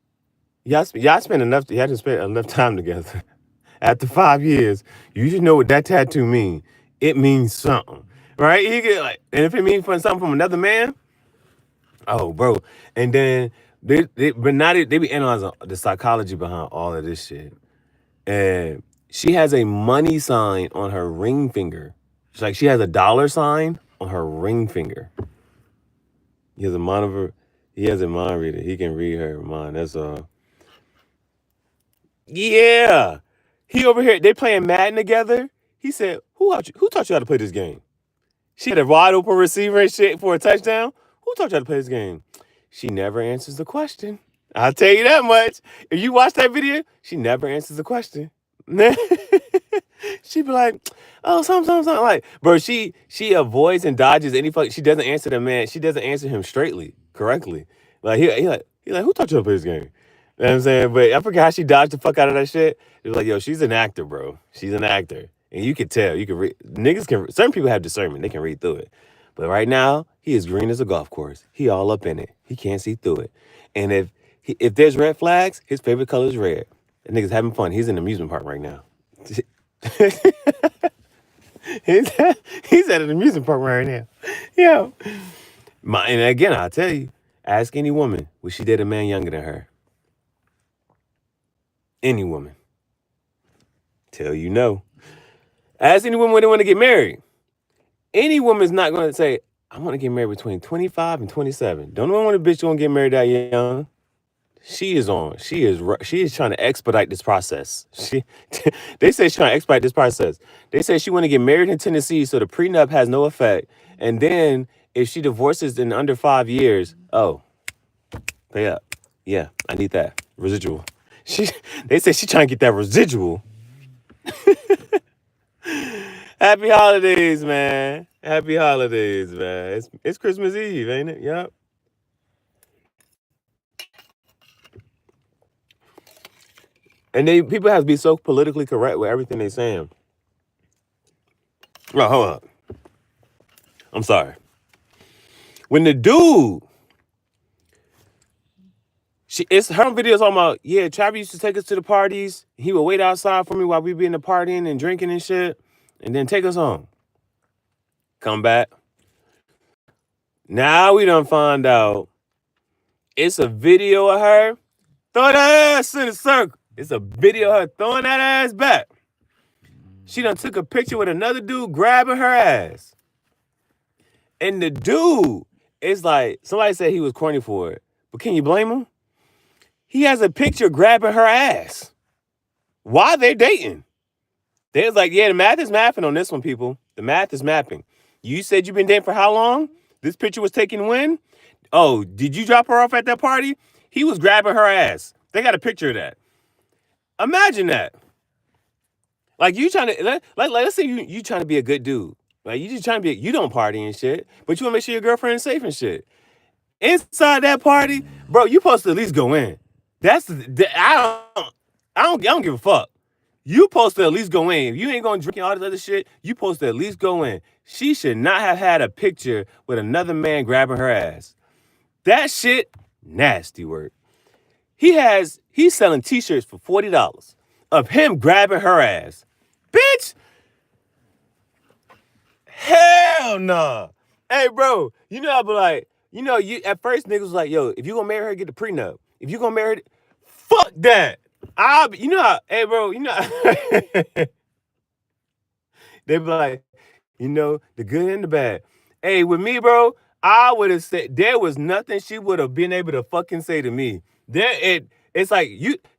Y'all spent enough. You hadn't spent enough time together. After 5 years, you should know what that tattoo means. It means something, right? You get like, and if it means something from another man, oh, bro. And then but now they be analyzing the psychology behind all of this shit. And she has a money sign on her ring finger. It's like she has a dollar sign on her ring finger. He has a monitor. He has a mind reader. He can read her mind. That's all. Yeah. He over here, they playing Madden together. He said, who taught you how to play this game? She had a wide open receiver and shit for a touchdown. Who taught you how to play this game? She never answers the question. I'll tell you that much. If you watch that video, she never answers the question. She be like, oh, something. Like, bro, she avoids and dodges any fuck. She doesn't answer the man. She doesn't answer him correctly. Like, he like, who taught you how to play this game? You know what I'm saying? But I forgot how she dodged the fuck out of that shit. It was like, yo, she's an actor, bro. She's an actor. And you could tell. You can read. Niggas can, certain people have discernment. They can read through it. But right now, he is green as a golf course. He all up in it. He can't see through it. And if there's red flags, his favorite color is red. That nigga's having fun. He's in an amusement park right now. he's at an amusement park right now. Yeah. And again, I'll tell you, ask any woman, would she date a man younger than her? Any woman. Tell you no. Ask any woman when they want to get married. Any woman's not going to say, I want to get married between 25 and 27. Don't know when a bitch going to get married that young. She is trying to expedite this process. They say she's trying to expedite this process. They say she want to get married in Tennessee so the prenup has no effect. And then if she divorces in under 5 years, oh, pay up. Yeah, I need that residual. They say she trying to get that residual. Happy holidays, man. Happy holidays, man. It's Christmas Eve, ain't it? Yep. And people have to be so politically correct with everything they're saying. Oh, hold on. I'm sorry. When the dude, it's her videos talking about, yeah, Travis used to take us to the parties. He would wait outside for me while we be in the partying and drinking and shit, and then take us home. Come back. Now we done find out it's a video of her. Throw that ass in a circle. It's a video of her throwing that ass back. She done took a picture with another dude grabbing her ass. And the dude, it's like, somebody said he was corny for it. But can you blame him? He has a picture grabbing her ass. Why they dating? They was like, yeah, the math is mapping on this one, people. The math is mapping. You said you've been dating for how long? This picture was taken when? Oh, did you drop her off at that party? He was grabbing her ass. They got a picture of that. Imagine that. Like you trying to let's say you trying to be a good dude. Like you just trying to be you don't party and shit, but you want to make sure your girlfriend is safe and shit. Inside that party, bro, you supposed to at least go in. I don't give a fuck. You supposed to at least go in. If you ain't gonna drink all this other shit, you supposed to at least go in. She should not have had a picture with another man grabbing her ass. That shit, nasty work. He's selling t-shirts for $40 of him grabbing her ass. Bitch! Hell nah. Hey, bro, I'd be like, you at first niggas was like, yo, if you gonna marry her, get the prenup. If you gonna marry her, fuck that. Hey, bro, they be like, the good and the bad. Hey, with me, bro, I would have said there was nothing she would have been able to fucking say to me. It's like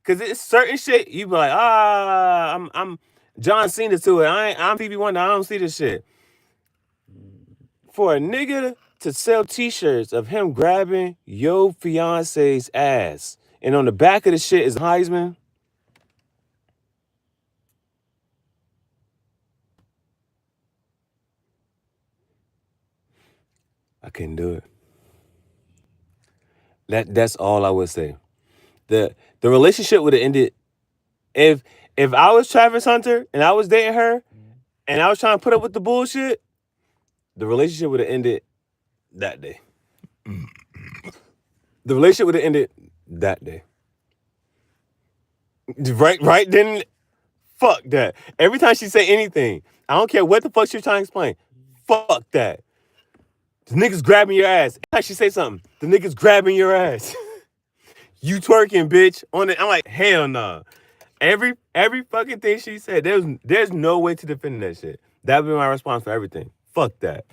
cause it's certain shit you be like, I'm John Cena to it. I'm Phoebe Wonder. I don't see this shit. For a nigga to sell t-shirts of him grabbing your fiance's ass, and on the back of the shit is Heisman. I couldn't do it. That's all I would say. The relationship would have ended if I was Travis Hunter and I was dating her and I was trying to put up with the bullshit. The relationship would have ended that day. The relationship would have ended that day. Right then. Fuck that. Every time she say anything, I don't care what the fuck she's trying to explain. Fuck that. The nigga's grabbing your ass. Every time she say something, the nigga's grabbing your ass. You twerking, bitch. I'm like, hell no. Every fucking thing she said, there's no way to defend that shit. That would be my response for everything. Fuck that.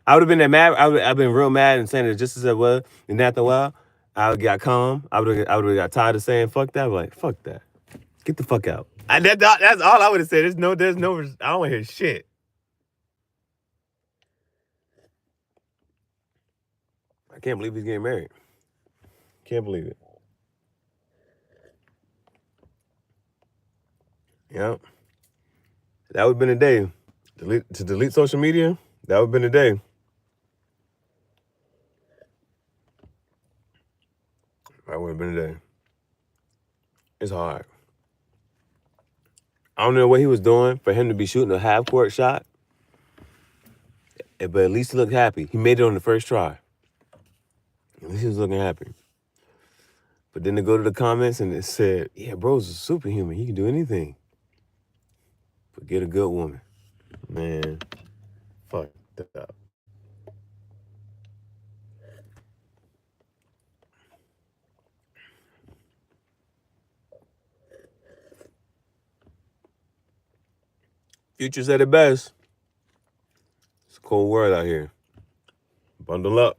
I would have been that mad. I've been real mad and saying it just as it was. And after a while, I would got calm. I would have got tired of saying fuck that. I'd be like, fuck that. Get the fuck out. That's all I would have said. I don't want to hear shit. I can't believe he's getting married. Can't believe it. Yep. That would have been a day. To delete social media, that would have been a day. That would have been a day. It's hard. I don't know what he was doing for him to be shooting a half-court shot, but at least he looked happy. He made it on the first try. At least he was looking happy. But then to go to the comments and it said, yeah, bro's a superhuman. He can do anything. But get a good woman. Man, fuck that. Future said it best. It's a cold world out here. Bundle up.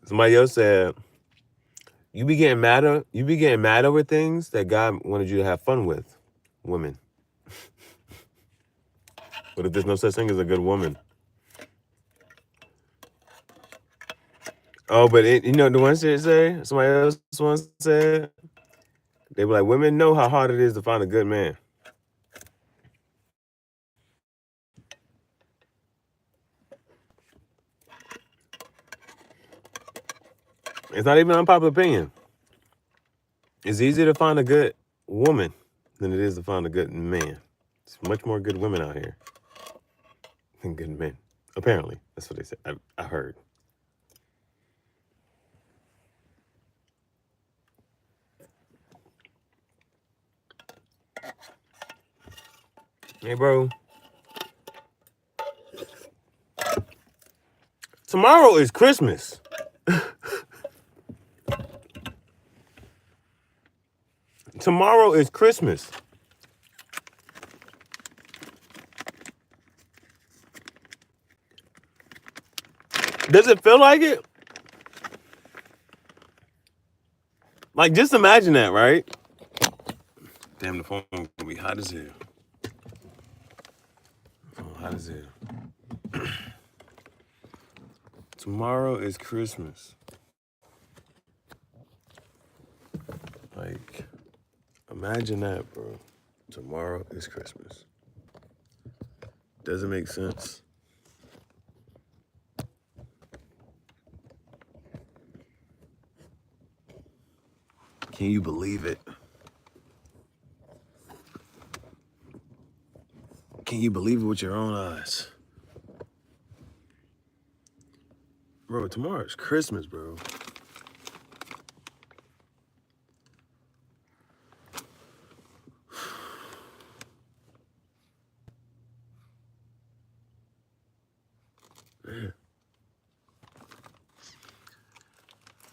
Somebody else said, you be getting mad over things that God wanted you to have fun with. Women. But if there's no such thing as a good woman. Oh, but the one shit say, somebody else once said, they were like, women know how hard it is to find a good man. It's not even an unpopular opinion. It's easier to find a good woman than it is to find a good man. There's much more good women out here than good men. Apparently, that's what they said. I heard. Hey, bro. Tomorrow is Christmas. Tomorrow is Christmas. Does it feel like it? Like, just imagine that, right? Damn, the phone gonna be hot as hell. Hot as hell. Tomorrow is Christmas. Like, imagine that, bro. Tomorrow is Christmas. Doesn't make sense. Can you believe it? Can you believe it with your own eyes? Bro, tomorrow is Christmas, bro. Man.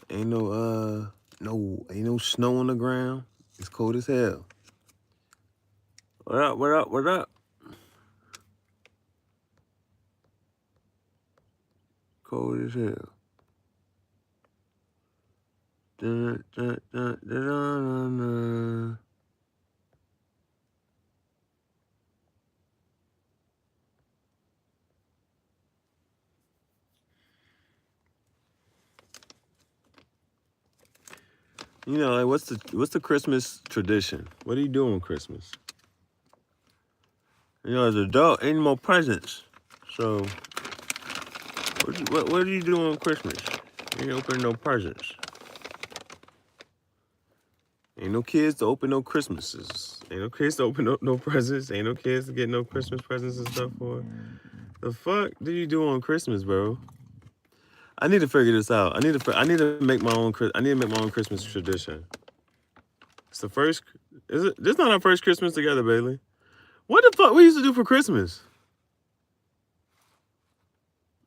Ain't no snow on the ground. It's cold as hell. What up, what up, what up? Cold as hell. Dun, dun, dun, dun, dun, dun. You know, like what's the Christmas tradition? What do you do on Christmas? You know, as an adult, ain't no more presents. So, what do you do on Christmas? You ain't opening no presents. Ain't no kids to open no Christmases. Ain't no kids to open no presents. Ain't no kids to get no Christmas presents and stuff for. The fuck do you do on Christmas, bro? I need to figure this out. I need to make my own. I need to make my own Christmas tradition. It's the first. Is it? This not our first Christmas together, Bailey. What the fuck we used to do for Christmas?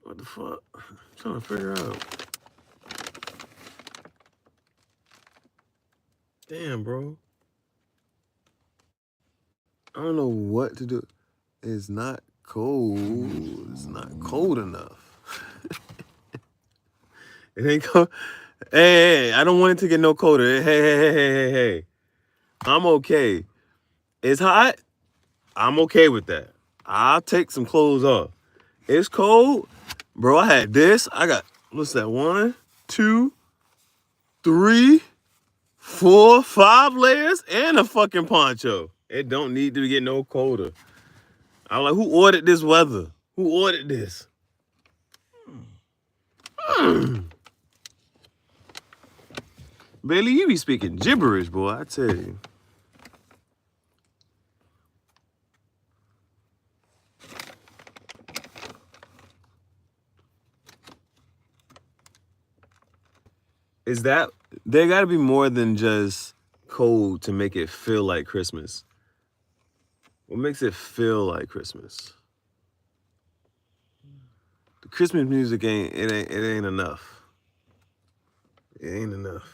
What the fuck? I'm trying to figure out. Damn, bro. I don't know what to do. It's not cold. It's not cold enough. It ain't cold. Hey, I don't want it to get no colder. Hey. I'm okay. It's hot. I'm okay with that. I'll take some clothes off. It's cold. Bro, I had this. I got, what's that? 1, 2, 3, 4, 5 layers and a fucking poncho. It don't need to get no colder. I'm like, who ordered this weather? Who ordered this? Bailey, you be speaking gibberish, boy, I tell you. Is that, there gotta be more than just cold to make it feel like Christmas. What makes it feel like Christmas? The Christmas music ain't enough. It ain't enough.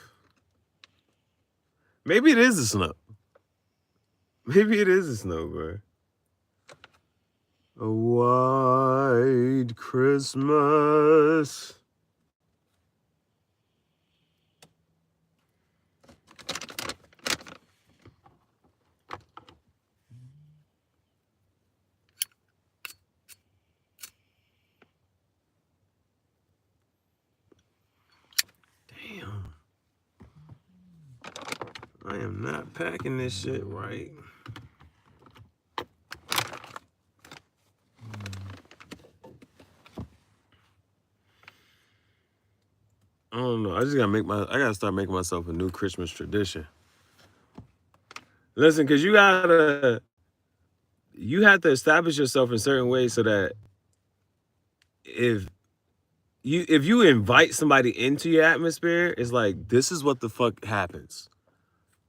Maybe it is the snow. Maybe it is the snow, bro. A white Christmas. Damn. I am not packing this shit right. I don't don't know. I just gotta start making myself a new Christmas tradition. Listen, cause you have to establish yourself in certain ways so that if you invite somebody into your atmosphere, it's like, this is what the fuck happens.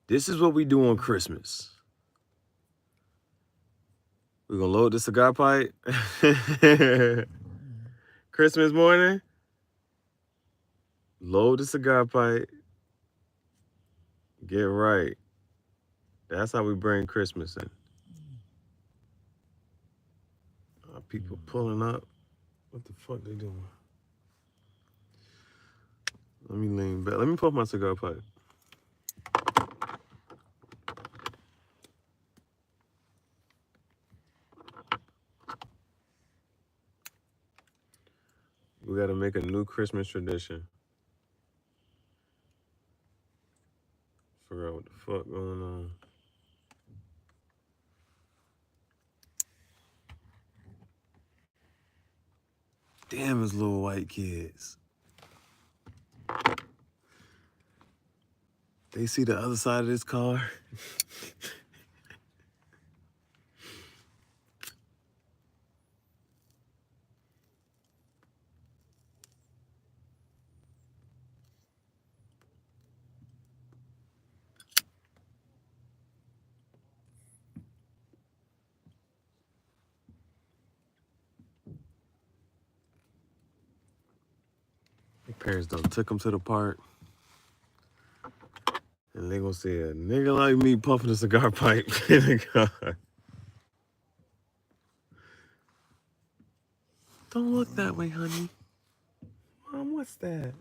This is what we do on Christmas. We're gonna load the cigar pipe. Christmas morning, load the cigar pipe. Get right. That's how we bring Christmas in. People pulling up. What the fuck they doing? Let me lean back. Let me pull my cigar pipe. We gotta make a new Christmas tradition. Figure out what the fuck going on. Damn, it's little white kids. They see the other side of this car. Their parents done took them to the park. And they gonna see a nigga like me puffing a cigar pipe in the car. Don't look that way, honey. Mom, what's that?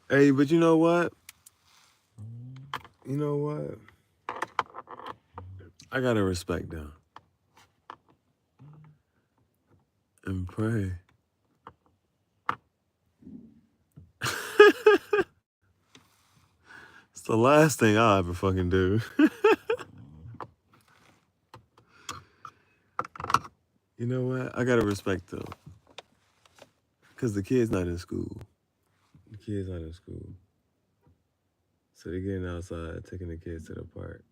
Hey, but you know what? You know what? I gotta respect them and pray. It's the last thing I'll ever fucking do. You know what? I gotta respect them. Because the kid's not in school. The kid's not in school. So they're getting outside, taking the kids to the park.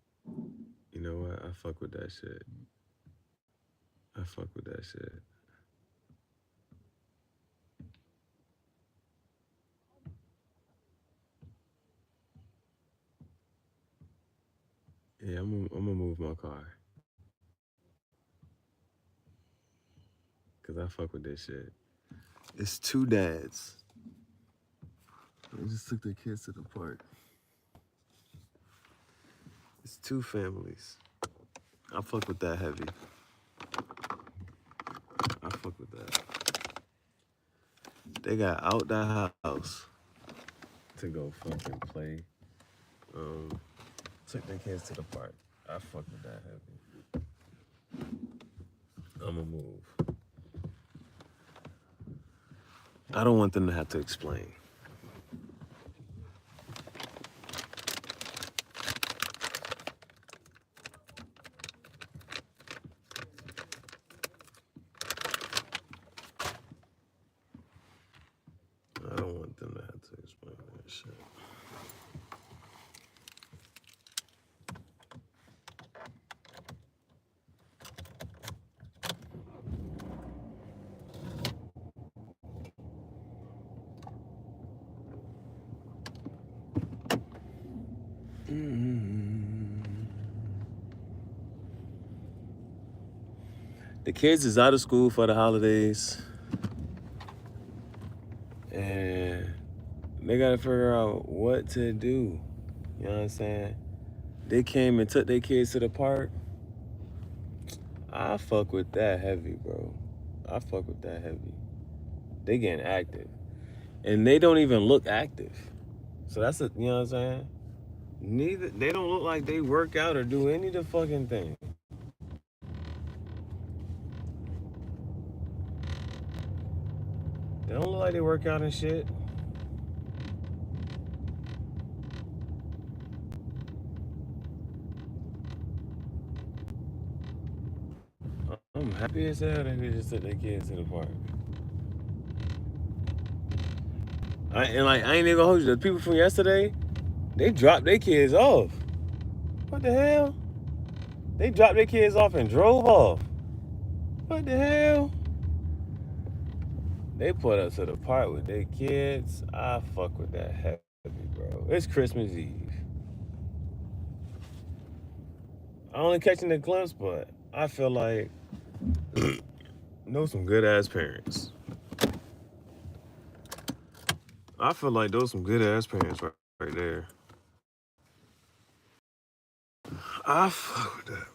You know what? I fuck with that shit. I fuck with that shit. Yeah, I'm gonna move my car. Because I fuck with this shit. It's two dads. They just took their kids to the park. It's two families. I fuck with that heavy. I fuck with that. They got out the house to go fucking play. Took their kids to the park. I fuck with that heavy. I'ma move. I don't want them to have to explain. I don't want them to have to explain that shit. The kids is out of school for the holidays. And they gotta figure out what to do. You know what I'm saying? They came and took their kids to the park. I fuck with that heavy, bro. I fuck with that heavy. They getting active. And they don't even look active. So that's you know what I'm saying? Neither they don't look like they work out or do any of the fucking thing. They don't look like they work out and shit. I'm happy as hell that they just took their kids to the park. I ain't even gonna hold you. The people from yesterday, they dropped their kids off. What the hell? They dropped their kids off and drove off. What the hell? They put up to the park with their kids. I fuck with that heavy, bro. It's Christmas Eve. I only catching a glimpse, but I feel like know some good ass parents. I feel like those some good ass parents right there. I fuck with that.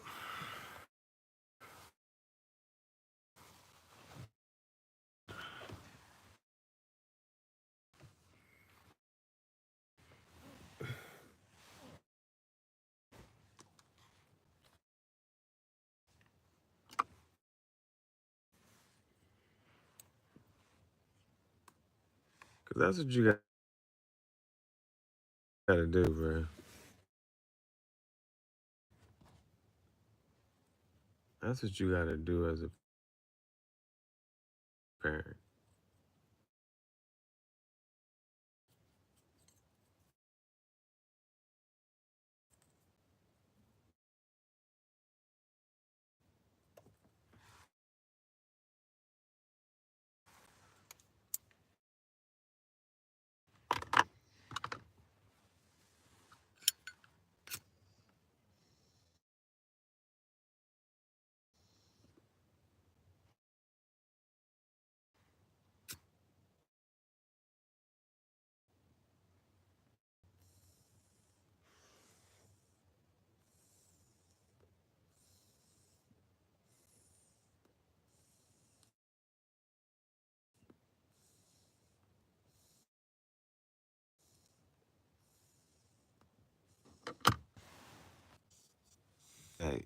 Cause that's what you gotta do, bro. That's what you gotta do as a parent. Hey,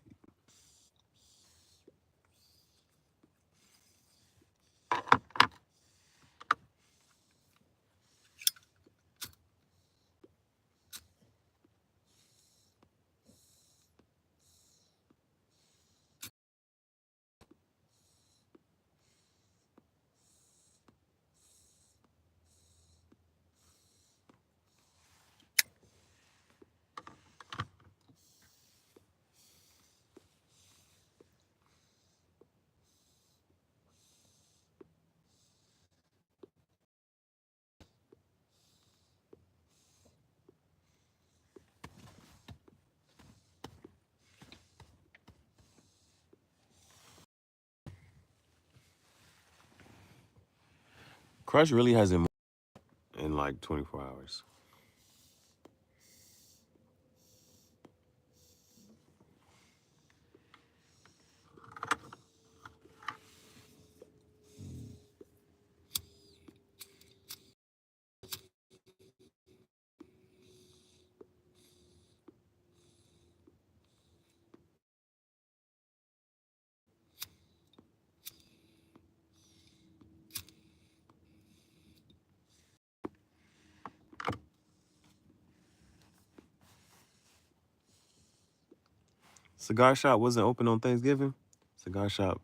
Crush really hasn't moved in like 24 hours. Cigar shop wasn't open on Thanksgiving. Cigar shop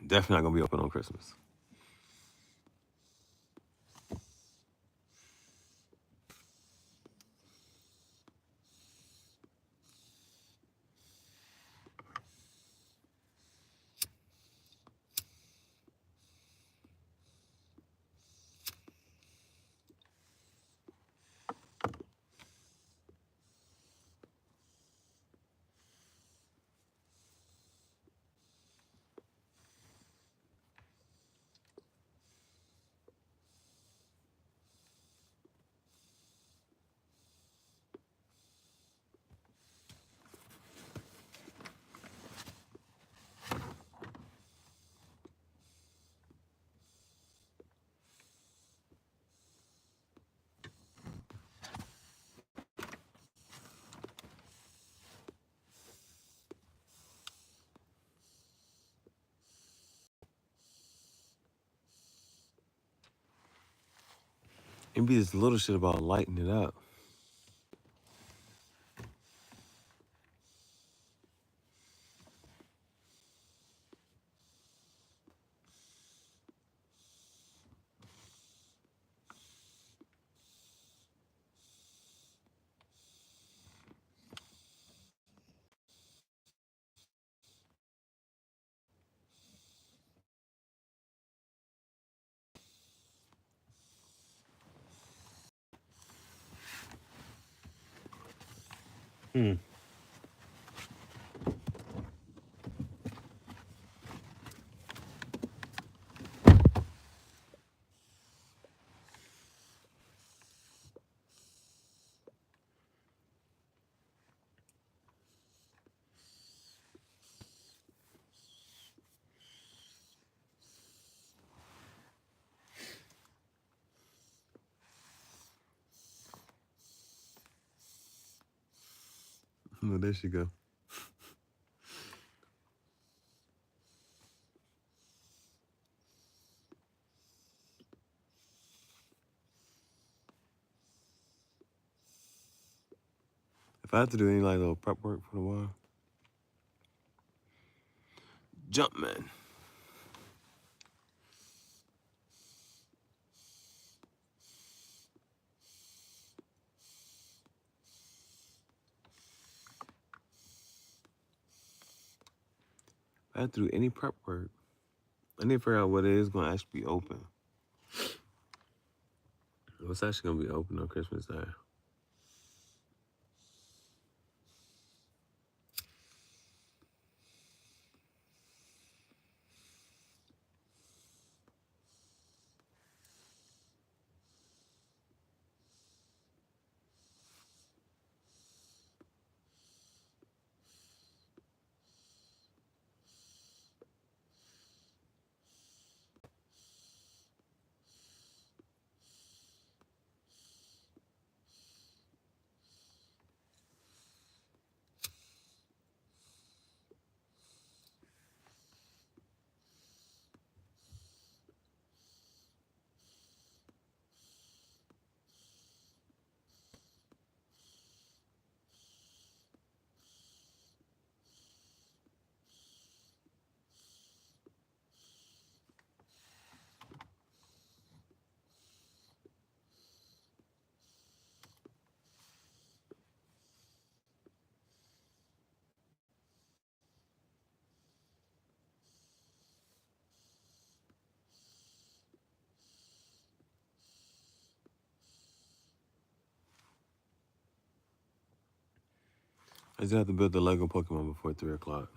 definitely not gonna be open on Christmas. It be this little shit about lighting it up. Oh, there she go. If I have to do any like little prep work for the while, jump man. If I have to do any prep work, I need to figure out what it is going to actually be open. What's actually going to be open on Christmas Day? I just have to build the Lego Pokemon before 3 o'clock.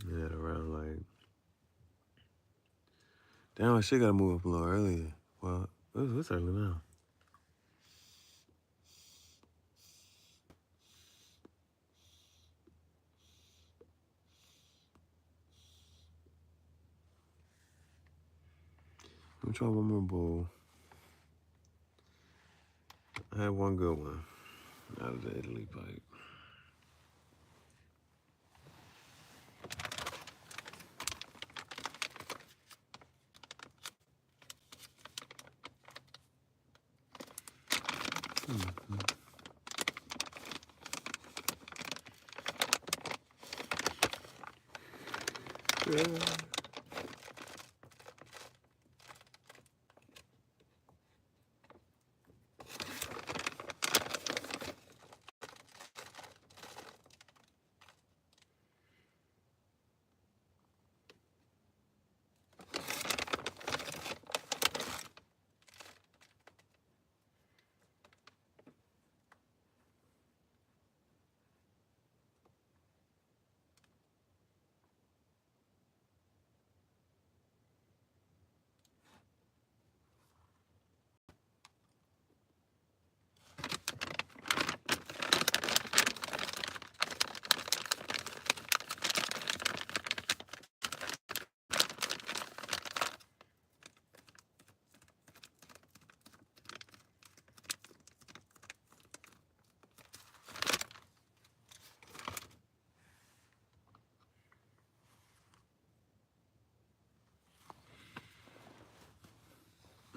Yeah, around like, damn, I should got to move up a little earlier. Well, it's early now. I'm trying one more bowl. I had one good one out of the Italy pipe. Yeah.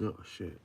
Oh shit.